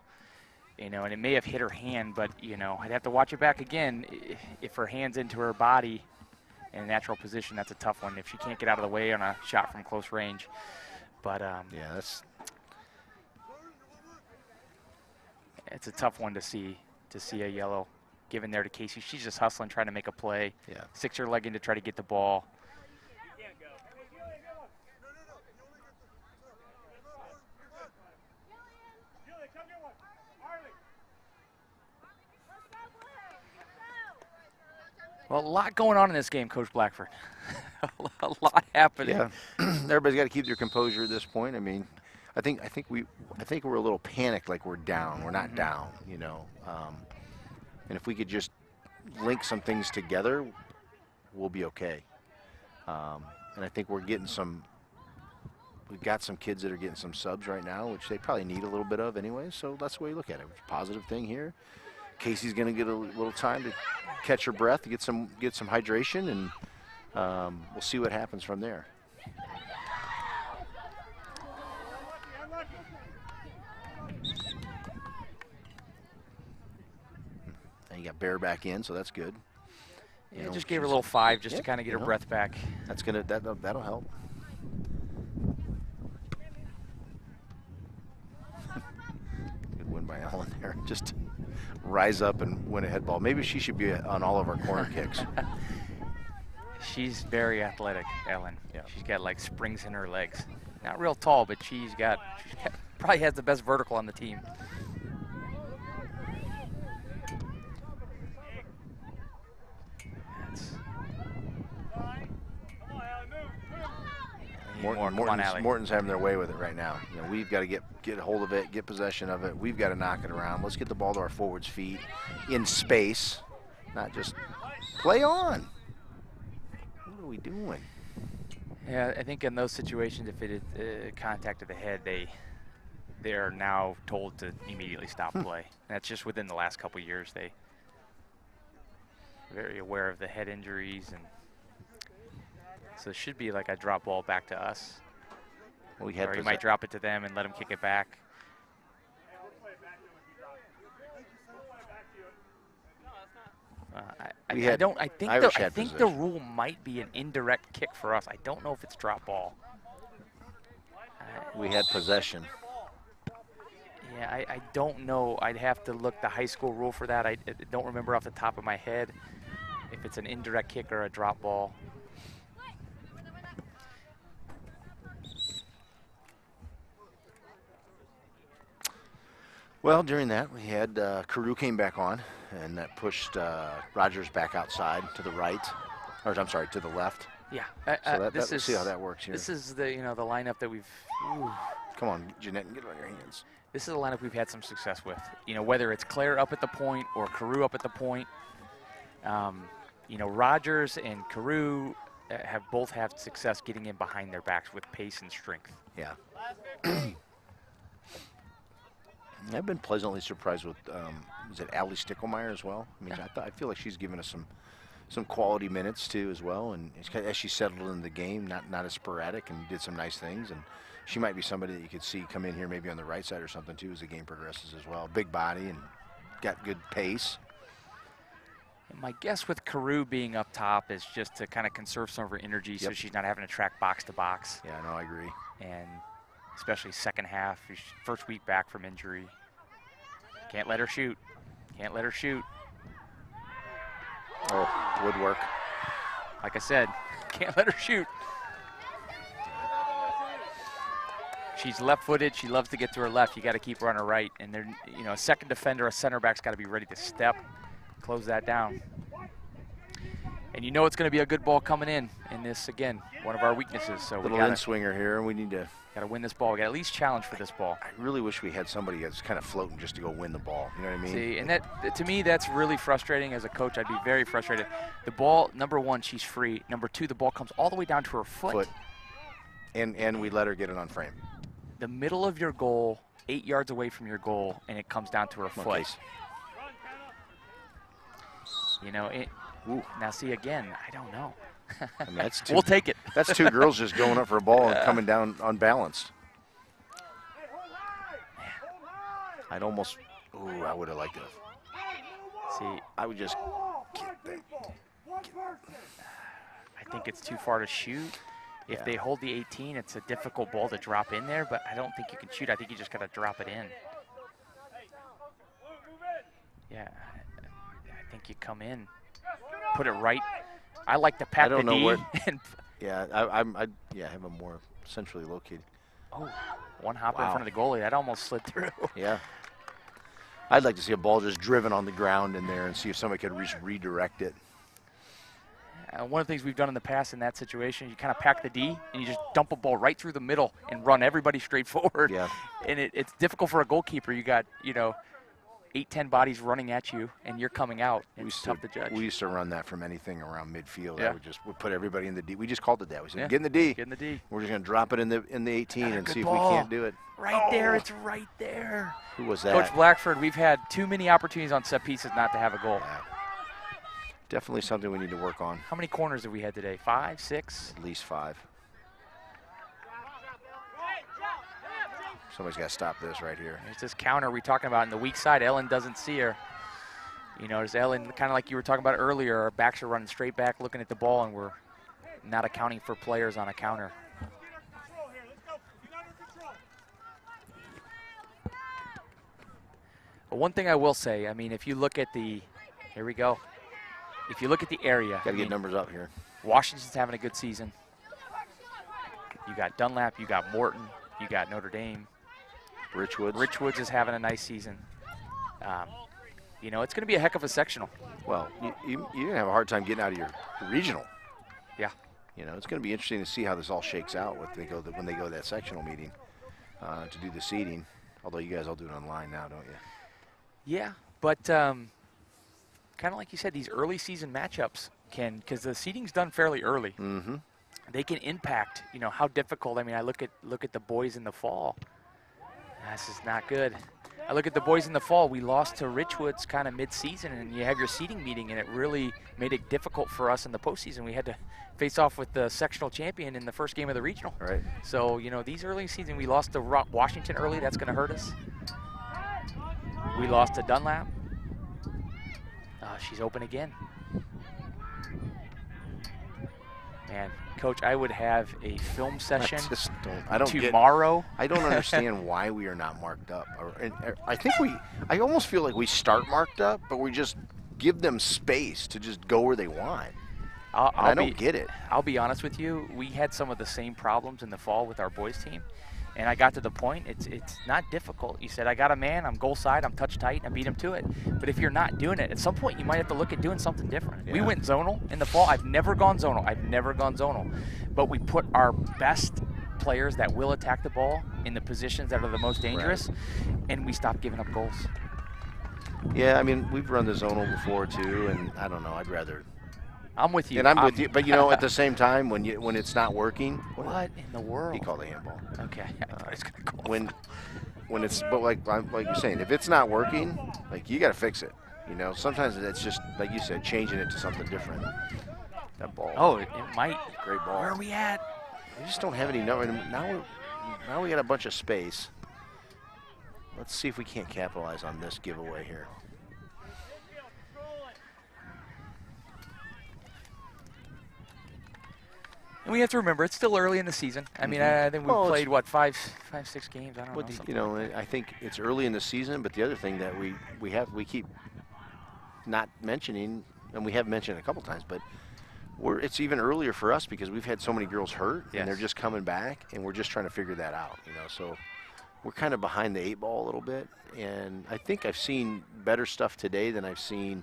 A: you know, and it may have hit her hand, but, you know, I'd have to watch it back again. If her hand's into her body in a natural position, that's a tough one if she can't get out of the way on a shot from close range. But
B: yeah,
A: it's a tough one to see a yellow given there to Casey. She's just hustling, trying to make a play.
B: Yeah.
A: Sticks her leg in to try to get the ball. Well, a lot going on in this game, Coach Blackford. A lot happening.
B: Yeah, everybody's got to keep their composure at this point. I mean, I think we're a little panicked, like we're down. We're not down, you know. And if we could just link some things together, we'll be okay. And I think we're getting some. We've got some kids that are getting some subs right now, which they probably need a little bit of anyway. So that's the way you look at it. Positive thing here. Casey's going to get a little time to catch her breath, get some hydration, and we'll see what happens from there. And you got Bear back in, so that's good.
A: Yeah, just gave her a little 5 just to kind of get her breath back.
B: That'll help. Good win by Ellen there. Just rise up and win a head ball. Maybe she should be on all of our corner kicks.
A: She's very athletic, Ellen.
B: Yeah.
A: She's got like springs in her legs. Not real tall, but she's got probably has the best vertical on the team.
B: Morton's having their way with it right now. You know, we've got to get a hold of it, get possession of it. We've got to knock it around. Let's get the ball to our forwards' feet in space, not just play on. What are we doing?
A: Yeah, I think in those situations, if it is contact to the head, they are now told to immediately stop play. And that's just within the last couple years. They very aware of the head injuries and So it should be like a drop ball back to us.
B: We had
A: or he might drop it to them and let them kick it back. I think the rule might be an indirect kick for us. I don't know if it's drop ball.
B: We had possession.
A: Yeah, I don't know. I'd have to look the high school rule for that. I don't remember off the top of my head if it's an indirect kick or a drop ball.
B: Well, during that, we had Carew came back on, and that pushed Rogers back outside to the right, or I'm sorry, to the left.
A: Yeah.
B: So we'll see how that works here.
A: This is the the lineup that we've. Ooh.
B: Come on, Jeanette, get it on your hands.
A: This is a lineup we've had some success with. Whether it's Claire up at the point or Carew up at the point. Rogers and Carew have both had success getting in behind their backs with pace and strength.
B: Yeah. I've been pleasantly surprised with, is it Allie Stickelmeyer as well? I mean,
A: Yeah.
B: I feel like she's given us some quality minutes too as well, and as she settled in the game, not as sporadic, and did some nice things, and she might be somebody that you could see come in here maybe on the right side or something too as the game progresses as well. Big body and got good pace.
A: And my guess with Carew being up top is just to kind of conserve some of her energy so she's not having to track box to box.
B: Yeah, no, I agree.
A: And especially second half, first week back from injury. Can't let her shoot. Can't let her shoot.
B: Oh, woodwork.
A: Like I said, can't let her shoot. She's left-footed. She loves to get to her left. You got to keep her on her right. And then, a second defender, a center back's got to be ready to step, close that down. And it's going to be a good ball coming in this, again, one of our weaknesses. So
B: little in-swinger here, and we need to.
A: Got to win this ball. We got to at least challenge for this ball.
B: I really wish we had somebody that's kind of floating just to go win the ball. You know what I mean?
A: See, and that to me, that's really frustrating as a coach. I'd be very frustrated. The ball, number one, she's free. Number two, the ball comes all the way down to her foot.
B: And we let her get it on frame.
A: The middle of your goal, 8 yards away from your goal, and it comes down to her foot. Now see again, I don't know.
B: I mean, that's
A: we'll take it.
B: That's two girls just going up for a ball and coming down unbalanced. I'd almost, I would have liked it.
A: See,
B: I would just get them.
A: I think it's too far to shoot. If they hold the 18, it's a difficult ball to drop in there, but I don't think you can shoot. I think you just got to drop it in. Yeah, I think you come in, put it right. I like to pat the D.
B: I have them more centrally located.
A: Oh, one hopper in front of the goalie. That almost slid through.
B: Yeah. I'd like to see a ball just driven on the ground in there and see if somebody could redirect it.
A: One of the things we've done in the past in that situation, you kind of pack the D and you just dump a ball right through the middle and run everybody straight forward.
B: Yeah.
A: And it's difficult for a goalkeeper. You got, 8-10 bodies running at you and you're coming out. It's tough to judge.
B: We used to run that from anything around midfield.
A: Yeah.
B: We'd put everybody in the D. We just called it that. We said, get in the D.
A: Get in the D.
B: We're just going to drop it in the 18 and see if we can't do it.
A: Right there. It's right there.
B: Who was that?
A: Coach Blackford, we've had too many opportunities on set pieces not to have a goal.
B: Yeah. Definitely something we need to work on.
A: How many corners have we had today? 5, 6?
B: At least 5. Somebody's got to stop this right here.
A: It's this counter we're talking about in the weak side. Ellen doesn't see her. There's Ellen, kind of like you were talking about earlier. Our backs are running straight back looking at the ball, and we're not accounting for players on a counter. But one thing I will say, if you look at here we go. If you look at the area.
B: Got to get numbers up here.
A: Washington's having a good season. You got Dunlap, you got Morton, you got Notre Dame. Richwoods is having a nice season. It's going to be a heck of a sectional.
B: Well, you're going to have a hard time getting out of your regional.
A: Yeah.
B: It's going to be interesting to see how this all shakes out when they go to that sectional meeting to do the seeding. Although you guys all do it online now, don't you?
A: Yeah, but kind of like you said, these early season matchups because the seeding's done fairly early.
B: Mm-hmm.
A: They can impact, how difficult. I look at the boys in the fall. This is not good. I look at the boys in the fall. We lost to Richwoods kind of mid-season, and you have your seeding meeting, and it really made it difficult for us in the postseason. We had to face off with the sectional champion in the first game of the regional.
B: Right.
A: So, you know, these early season, we lost to Washington early. That's going to hurt us. We lost to Dunlap. She's open again. Man, Coach, I would have a film session tomorrow.
B: I don't understand why we are not marked up. I almost feel like we start marked up, but we just give them space to just go where they want. I don't get it.
A: I'll be honest with you. We had some of the same problems in the fall with our boys team. And I got to the point, it's not difficult. You said, I got a man, I'm goal side, I'm touch tight, and I beat him to it. But if you're not doing it, at some point you might have to look at doing something different. Yeah. We went zonal in the fall. I've never gone zonal. But we put our best players that will attack the ball in the positions that are the most dangerous, and we stopped giving up goals.
B: Yeah, I mean, we've run the zonal before too, and I don't know, I'd rather.
A: I'm with you.
B: And I'm with you, but you know, at the same time, when it's not working.
A: What in the world?
B: He called a handball.
A: Okay. I thought he was gonna call
B: when it's, but like you're saying, if it's not working, like you got to fix it. You know, sometimes it's just like you said, changing it to something different. That ball.
A: Oh, it might.
B: Great ball.
A: Where are we at?
B: We just don't have any number. Now we got a bunch of space. Let's see if we can't capitalize on this giveaway here.
A: And we have to remember, it's still early in the season. I mean, I think we've played, what, five, 6 games? I don't know.
B: You know, I think it's early in the season, but the other thing that we keep not mentioning, and we have mentioned it a couple times, but it's even earlier for us because we've had so many girls hurt, and they're just coming back, and we're just trying to figure that out, you know. So we're kind of behind the 8 ball a little bit, and I think I've seen better stuff today than I've seen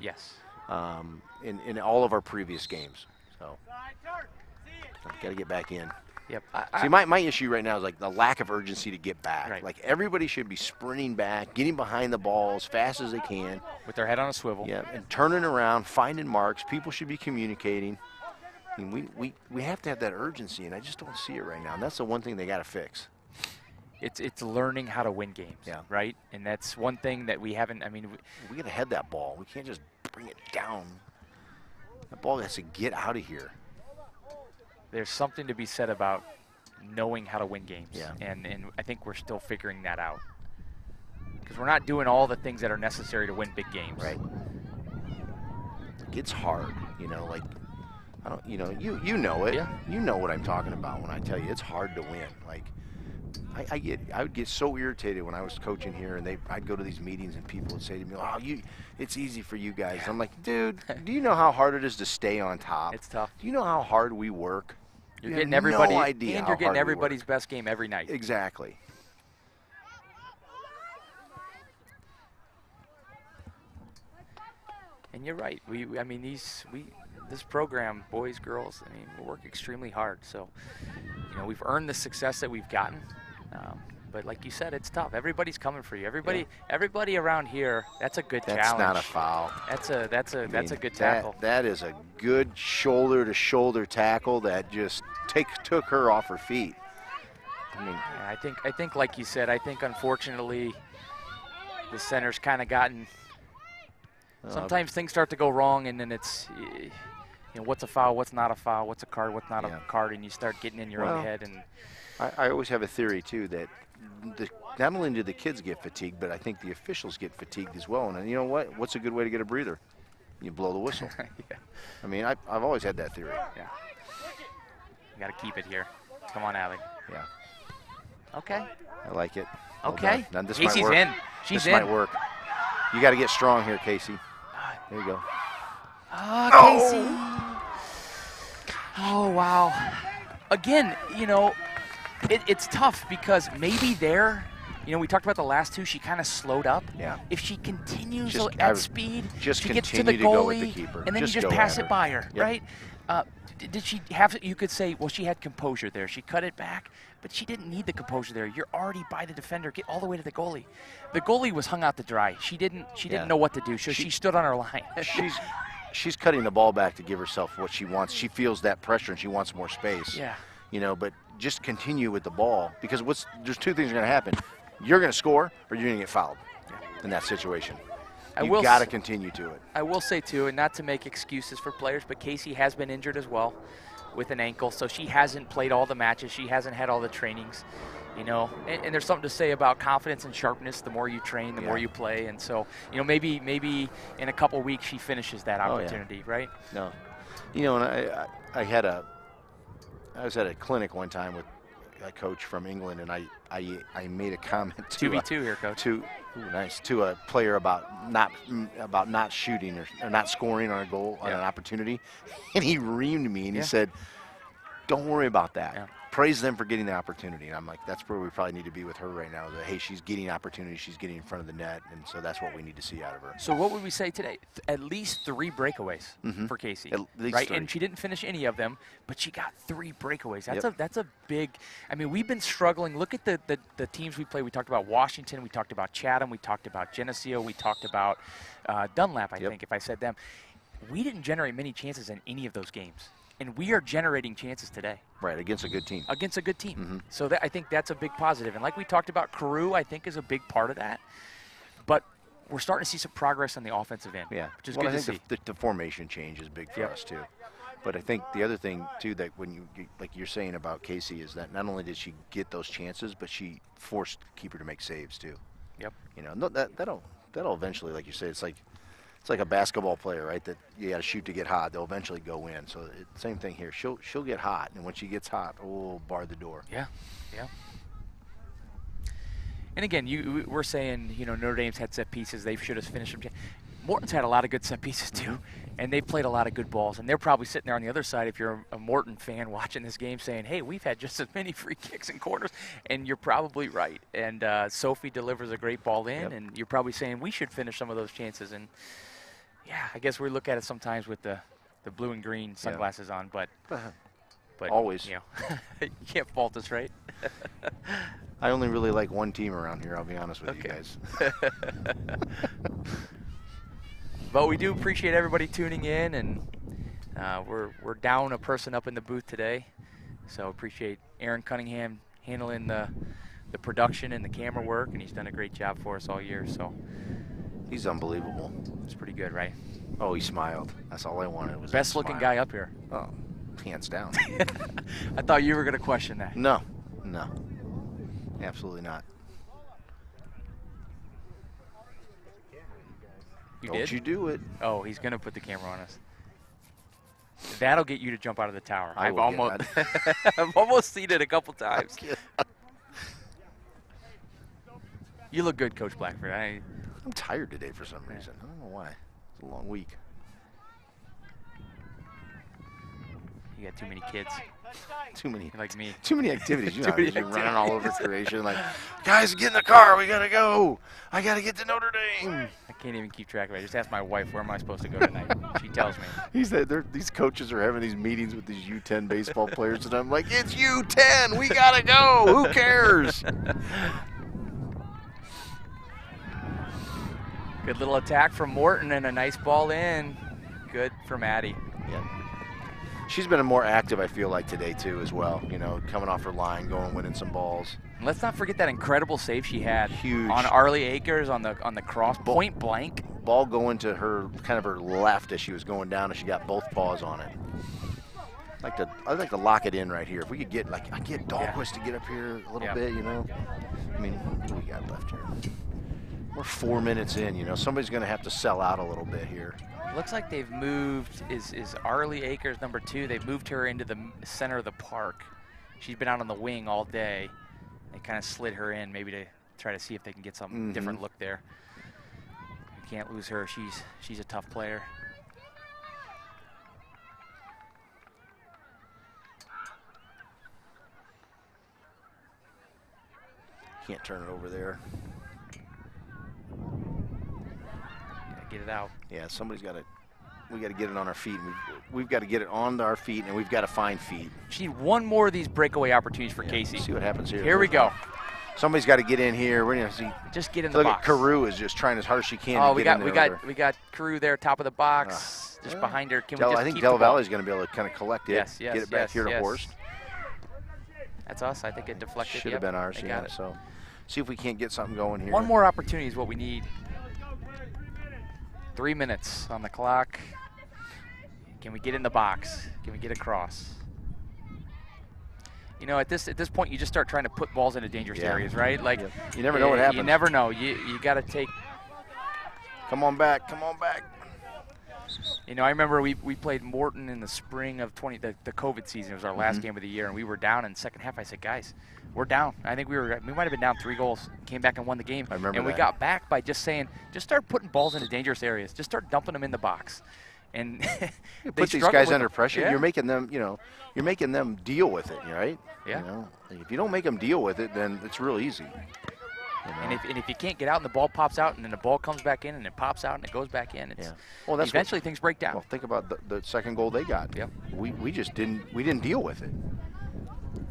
B: in all of our previous games. So got to get back in.
A: Yep.
B: See, my issue right now is like the lack of urgency to get back.
A: Right.
B: Like everybody should be sprinting back, getting behind the ball as fast as they can.
A: With their head on a swivel.
B: Yeah, and turning around, finding marks. People should be communicating. I mean, we have to have that urgency, and I just don't see it right now. And that's the one thing they got to fix.
A: It's learning how to win games, right? And that's one thing that we haven't, I mean.
B: We got to head that ball. We can't just bring it down. That ball has to get out of here.
A: There's something to be said about knowing how to win games.
B: Yeah.
A: And I think we're still figuring that out. Because we're not doing all the things that are necessary to win big games.
B: Right. It's hard, you know, like, I don't, you know, you know it.
A: Yeah.
B: You know what I'm talking about when I tell you it's hard to win. Like, I would get so irritated when I was coaching here, and I'd go to these meetings and people would say to me, "Oh, it's easy for you guys." I'm like, dude, do you know how hard it is to stay on top?
A: It's tough.
B: Do you know how hard we work?
A: You're getting everybody,
B: no idea
A: and you're getting everybody's best game every night.
B: Exactly.
A: And you're right. I mean, this program, boys, girls, I mean, we work extremely hard. So, you know, we've earned the success that we've gotten. But like you said, it's tough. Everybody's coming for you. Everybody around here. That's a good challenge.
B: That's not a foul.
A: That's a good tackle.
B: That is a good shoulder-to-shoulder tackle that just took her off her feet. I mean,
A: yeah, I think like you said, I think unfortunately the center's kind of gotten. Sometimes things start to go wrong, and then it's, you know, what's a foul, what's not a foul, what's a card, what's not a card, and you start getting in your own head. And
B: I always have a theory too that not only do the kids get fatigued, but I think the officials get fatigued as well. And you know what? What's a good way to get a breather? You blow the whistle.
A: Yeah.
B: I mean, I've always had that theory.
A: Yeah. You got to keep it here. Come on, Allie.
B: Yeah.
A: Okay.
B: I like it.
A: Okay.
B: Now this
A: Casey's
B: might work.
A: in. She's in.
B: This might work. You got to get strong here, Casey. There you go.
A: Oh, Casey. Oh, wow. Again, you know, it's tough because maybe you know, we talked about the last two, she kind of slowed up.
B: Yeah.
A: If she continues at speed,
B: she
A: gets to
B: continue
A: the
B: to go with
A: goalie,
B: the keeper.
A: and then you just pass it by her,
B: yep.
A: right? Did she have, you could say, well, she had composure there. She cut it back, but she didn't need the composure there. You're already by the defender. Get all the way to the goalie. The goalie was hung out to dry. She didn't know what to do, so she stood on her line.
B: she's cutting the ball back to give herself what she wants. She feels that pressure, and she wants more space.
A: Yeah.
B: You know, but just continue with the ball because there's two things are going to happen. You're going to score or you're going to get fouled.
A: Yeah.
B: in that situation.
A: I
B: You've
A: will
B: got to
A: s-
B: continue to it.
A: I will say, too, and not to make excuses for players, but Casey has been injured as well with an ankle, so she hasn't played all the matches. She hasn't had all the trainings, you know. And there's something to say about confidence and sharpness. The more you train, the more you play. And so, you know, maybe in a couple weeks she finishes that opportunity, right?
B: No. You know, and I was at a clinic one time with a coach from England, and I made a comment to
A: 2v2 here, Coach.
B: to a player about not shooting or not scoring on a goal on an opportunity, and he reamed me and he said, "Don't worry about that.
A: Yeah.
B: Praise them for getting the opportunity." And I'm like, that's where we probably need to be with her right now. That, hey, she's getting opportunities, she's getting in front of the net, and so that's what we need to see out of her.
A: So what would we say today? At least 3 breakaways for Casey,
B: At least
A: right?
B: 3.
A: And she didn't finish any of them, but she got 3 breakaways. That's a big. I mean, we've been struggling. Look at the teams we play. We talked about Washington. We talked about Chatham. We talked about Geneseo. We talked about Dunlap. I think if I said them, we didn't generate many chances in any of those games. And we are generating chances today.
B: Right, against a good team.
A: Against a good team. So I think that's a big positive. And like we talked about, Carew, I think, is a big part of that. But we're starting to see some progress on the offensive end, which is good to see.
B: The formation change is big for us, too. But I think the other thing, too, that when you, like you're saying about Casey, is that not only did she get those chances, but she forced the keeper to make saves, too.
A: Yep.
B: You know, that'll eventually, like you say, it's like a basketball player, right? That you got to shoot to get hot. They'll eventually go in. So same thing here. She'll get hot, and when she gets hot, we'll bar the door.
A: Yeah. And again, we're saying, you know, Notre Dame's had set pieces. They should have finished them. Morton's had a lot of good set pieces too, and they've played a lot of good balls. And they're probably sitting there on the other side, if you're a Morton fan watching this game, saying, "Hey, we've had just as many free kicks and corners," and you're probably right. And Sophie delivers a great ball in, and you're probably saying we should finish some of those chances. And yeah, I guess we look at it sometimes with the blue and green sunglasses on, but
B: always,
A: you know, you can't fault us, right?
B: I only really like one team around here. I'll be honest with you guys.
A: But we do appreciate everybody tuning in, and we're down a person up in the booth today, so appreciate Aaron Cunningham handling the production and the camera work, and he's done a great job for us all year. So
B: he's unbelievable.
A: It's pretty good, right?
B: Oh, he smiled. That's all I wanted was
A: best looking guy up here.
B: Oh, hands down.
A: I thought you were going to question that.
B: No, absolutely not. Don't you do it.
A: Oh, he's going to put the camera on us. That'll get you to jump out of the tower. I've almost seen it a couple times. You look good, Coach Blackford.
B: I'm tired today for some reason. I don't know why. It's a long week.
A: You got too many kids.
B: Too many.
A: Like me.
B: Too many activities. You know, you're running all over creation. Like, guys, get in the car. We got to go. I got to get to Notre Dame.
A: I can't even keep track of it. I just asked my wife, where am I supposed to go tonight? She tells me.
B: He said these coaches are having these meetings with these U10 baseball players, and I'm like, it's U10. We got to go. Who cares?
A: Good little attack from Morton and a nice ball in. Good for Maddie.
B: Yeah. She's been more active, I feel like, today, too, as well. You know, coming off her line, winning some balls.
A: And let's not forget that incredible save she had.
B: Huge.
A: On Arlie Akers on the cross, point blank.
B: Ball going to her, kind of her left as she was going down, and she got both paws on it. I'd like to lock it in right here. If we could get, I get Dahlquist to get up here a little bit, you know. I mean, what do we got left here? We're 4 minutes in, you know. Somebody's going to have to sell out a little bit here.
A: Looks like they've moved, is Arlie Akers number 2, they've moved her into the center of the park. She's been out on the wing all day. They kind of slid her in maybe to try to see if they can get some different look there. You can't lose her, she's a tough player.
B: Can't turn it over there.
A: Get it out.
B: Yeah, we got to get it on our feet. We've got to get it on our feet, and we've got to find feet.
A: She need one more of these breakaway opportunities for Casey.
B: See what happens here.
A: Here we go.
B: Somebody's got to get in here. We're going to see.
A: Just get in the box.
B: Look at Carew is just trying as hard as she can.
A: Oh,
B: to get in there
A: we got Carew there, top of the box, just behind her. Can we just
B: I think
A: keep
B: Del
A: the ball?
B: Valle's going to be able to kind of collect it,
A: yes,
B: get it back here to Horst.
A: That's us. I think it deflected.
B: Should have been ours. Yeah. So, see if we can't get something going here.
A: One more opportunity is what we need. 3 minutes on the clock. Can we get in the box? Can we get across? You know, at this point, you just start trying to put balls into dangerous areas, right? Like
B: you never know what happens.
A: You never know. You got to take.
B: Come on back. Come on back.
A: You know, I remember we played Morton in the spring of the COVID season. It was our last game of the year, and we were down in the second half. I said, guys, we're down. I think we might have been down 3 goals. Came back and won the game.
B: I remember
A: and we got back by just saying, just start putting balls into dangerous areas. Just start dumping them in the box. And
B: you put these guys under pressure.
A: Yeah.
B: You're making them, you're making them deal with it, right?
A: Yeah.
B: You know, if you don't make them deal with it, then it's real easy. You know?
A: And if you can't get out and the ball pops out and then the ball comes back in and it pops out and it goes back in, well, that's eventually things break down.
B: Well, think about the second goal they got.
A: Yep.
B: We just didn't deal with it.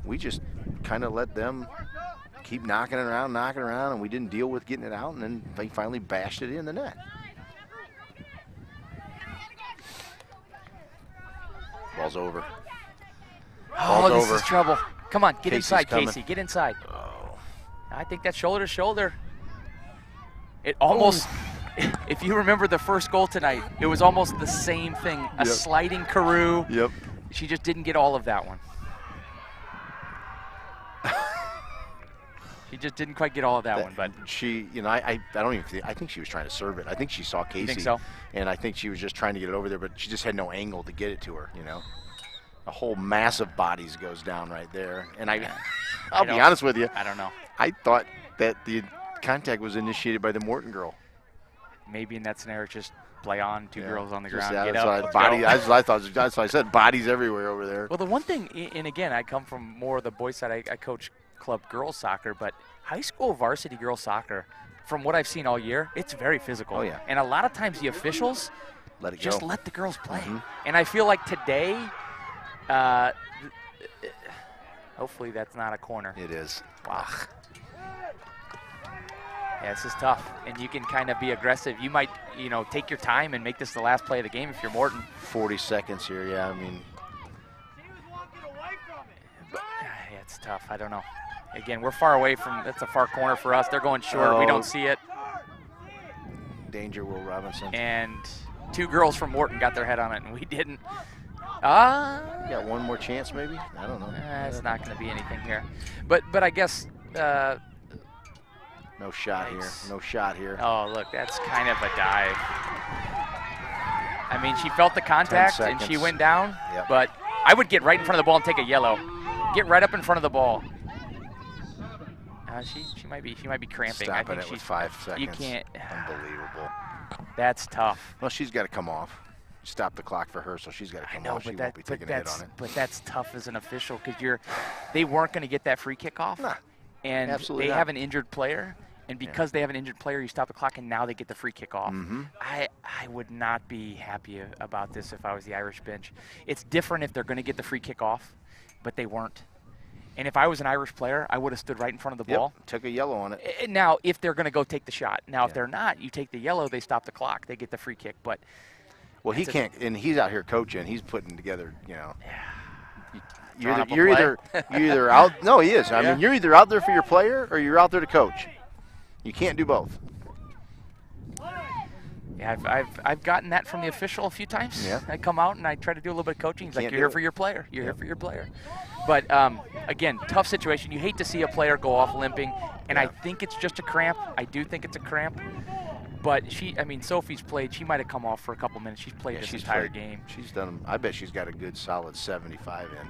B: We just kind of let them keep knocking it around, and we didn't deal with getting it out, and then they finally bashed it in the net. Ball's over.
A: Oh, this is trouble. Come on, get
B: Casey's
A: inside,
B: coming.
A: Casey. Get inside.
B: Oh.
A: I think that's shoulder to shoulder. It almost, if you remember the first goal tonight, it was almost the same thing. A sliding Carew.
B: Yep.
A: She just didn't get all of that one. She just didn't quite get all of that one, but
B: she, I don't even think, I think she was trying to serve it. I think she saw Casey.
A: You think so?
B: And I think she was just trying to get it over there, but she just had no angle to get it to her, A whole mass of bodies goes down right there. And I'll be honest with you.
A: I don't know.
B: I thought that the contact was initiated by the Morton girl.
A: Maybe in that scenario, just play on, two girls on the ground,
B: Yeah,
A: get
B: that's
A: up,
B: what that's why I said bodies everywhere over there.
A: Well, the one thing, and again, I come from more of the boys side. I coach club girls soccer, but high school varsity girls soccer, from what I've seen all year, it's very physical.
B: Oh, yeah.
A: And a lot of times the officials
B: just
A: let the girls play. And I feel like today, hopefully that's not a corner.
B: It is.
A: Wow. Yeah, this is tough, and you can kind of be aggressive. You might, take your time and make this the last play of the game if you're Morton.
B: 40 seconds here, yeah, I mean.
A: But, yeah, it's tough. I don't know. Again, we're far away from, that's a far corner for us. They're going short. We don't see it.
B: Danger, Will Robinson.
A: And 2 girls from Morton got their head on it, and we didn't.
B: Got one more chance, maybe? I don't know.
A: It's not going to be anything here. But I guess.
B: No shot here. No shot here.
A: Oh, look, that's kind of a dive. I mean, she felt the contact and she went down, but I would get right in front of the ball and take a yellow. Get right up in front of the ball. She might be cramping.
B: Stopping
A: I think
B: it with 5 seconds.
A: You can't.
B: Unbelievable.
A: That's tough.
B: Well, she's got to come off. Stop the clock for her, so she's got to come off. She won't be taking a hit on it.
A: But that's tough as an official because they weren't going to get that free kick off.
B: Nah,
A: and
B: absolutely
A: they
B: not.
A: have an injured player. And because they have an injured player, you stop the clock, and now they get the free kick off. I would not be happy about this if I was the Irish bench. It's different if they're going to get the free kick off, but they weren't. And if I was an Irish player, I would have stood right in front of the ball.
B: Took a yellow on it.
A: Now, if they're going to go take the shot. Now, if they're not, you take the yellow, they stop the clock, they get the free kick. But
B: well, he can't, and he's out here coaching. He's putting together,
A: You're
B: either out. No, he is. I mean, you're either out there for your player or you're out there to coach. You can't do both.
A: Yeah, I've gotten that from the official a few times.
B: Yeah.
A: I come out and I try to do a little bit of coaching. He's like, you're here for your player. You're here for your player. But, again, tough situation. You hate to see a player go off limping, and I think it's just a cramp. I do think it's a cramp. But Sophie's played. She might have come off for a couple minutes. She's played this entire game.
B: She's done. I bet she's got a good solid 75 in.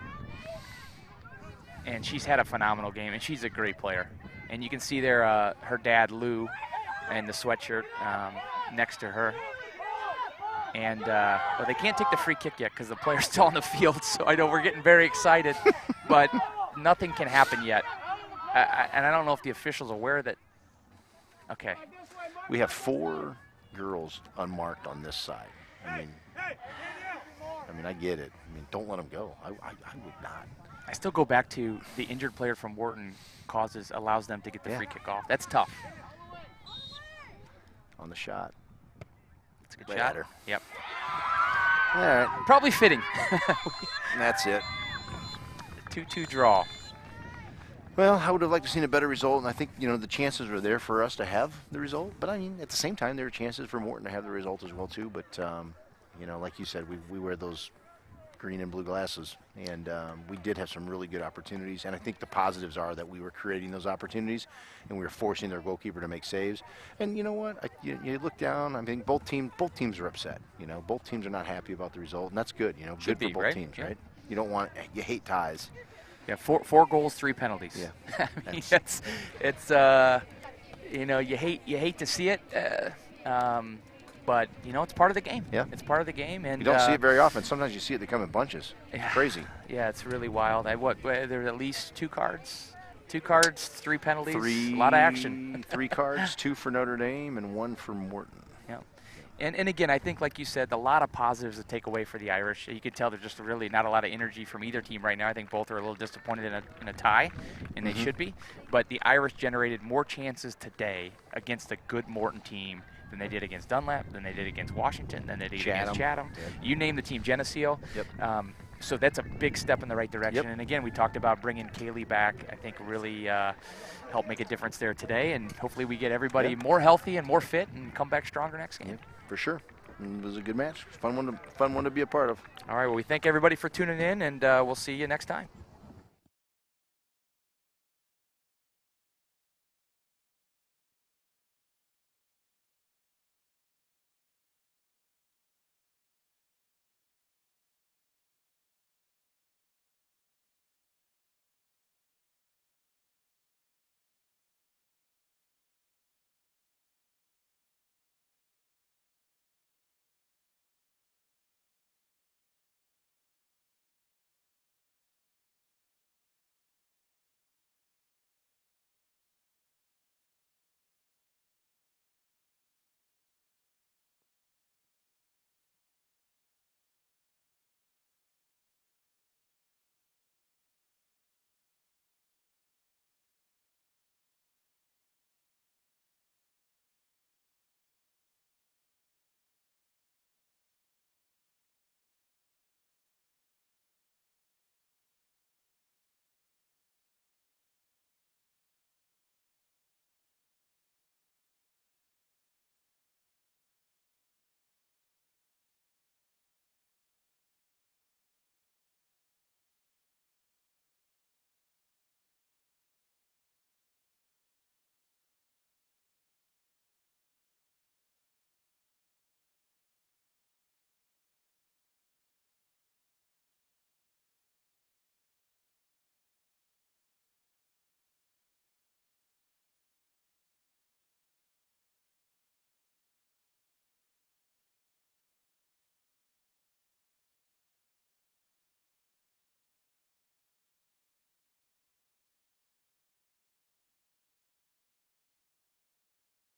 A: And she's had a phenomenal game, and she's a great player. And you can see there her dad, Lou, in the sweatshirt next to her. And well, they can't take the free kick yet because the player's still on the field. So I know we're getting very excited, but nothing can happen yet. And I don't know if the official's aware that. Okay.
B: We have 4 girls unmarked on this side. I mean, I get it. I mean, don't let them go. I would not.
A: I still go back to the injured player from Morton allows them to get the free kick off. That's tough.
B: On the shot.
A: It's a good shot. Yep.
B: All right.
A: Probably fitting.
B: That's it.
A: 2-2 draw.
B: Well, I would have liked to have seen a better result, and I think, you know, the chances were there for us to have the result. But, I mean, at the same time, there were chances for Morton to have the result as well, too. But, you know, like you said, we wear those green and blue glasses, and we did have some really good opportunities. And I think the positives are that we were creating those opportunities, and we were forcing their goalkeeper to make saves. And you know what? You look down. I think both teams are upset. You know, both teams are not happy about the result, and that's good. You know,
A: Should
B: good
A: be,
B: for both
A: right?
B: teams,
A: Yeah.
B: right? You hate ties.
A: Yeah, four goals, 3 penalties.
B: Yeah,
A: I mean, it's you know, you hate to see it, but you know, it's part of the game.
B: Yeah,
A: it's part of the game, and
B: you don't see it very often. Sometimes you see it; they come in bunches.
A: Yeah,
B: It's crazy.
A: Yeah, it's really wild. There's at least 2 cards. 2 cards, 3 penalties, a lot of action.
B: 3 cards, 2 for Notre Dame and 1 for Morton.
A: Yeah. And again, I think, like you said, a lot of positives to take away for the Irish. You could tell there's just really not a lot of energy from either team right now. I think both are a little disappointed in a tie, and they should be. But the Irish generated more chances today against a good Morton team than they did against Dunlap, than they did against Washington, than they did against Chatham.
B: Yeah.
A: You name the team, Geneseo.
B: Yep.
A: So that's a big step in the right direction.
B: Yep.
A: And again, we talked about bringing Kaylee back. I think really helped make a difference there today. And hopefully we get everybody more healthy and more fit and come back stronger next game.
B: Yep, for sure. It was a good match. Fun one to be a part of.
A: All right. Well, we thank everybody for tuning in, and we'll see you next time.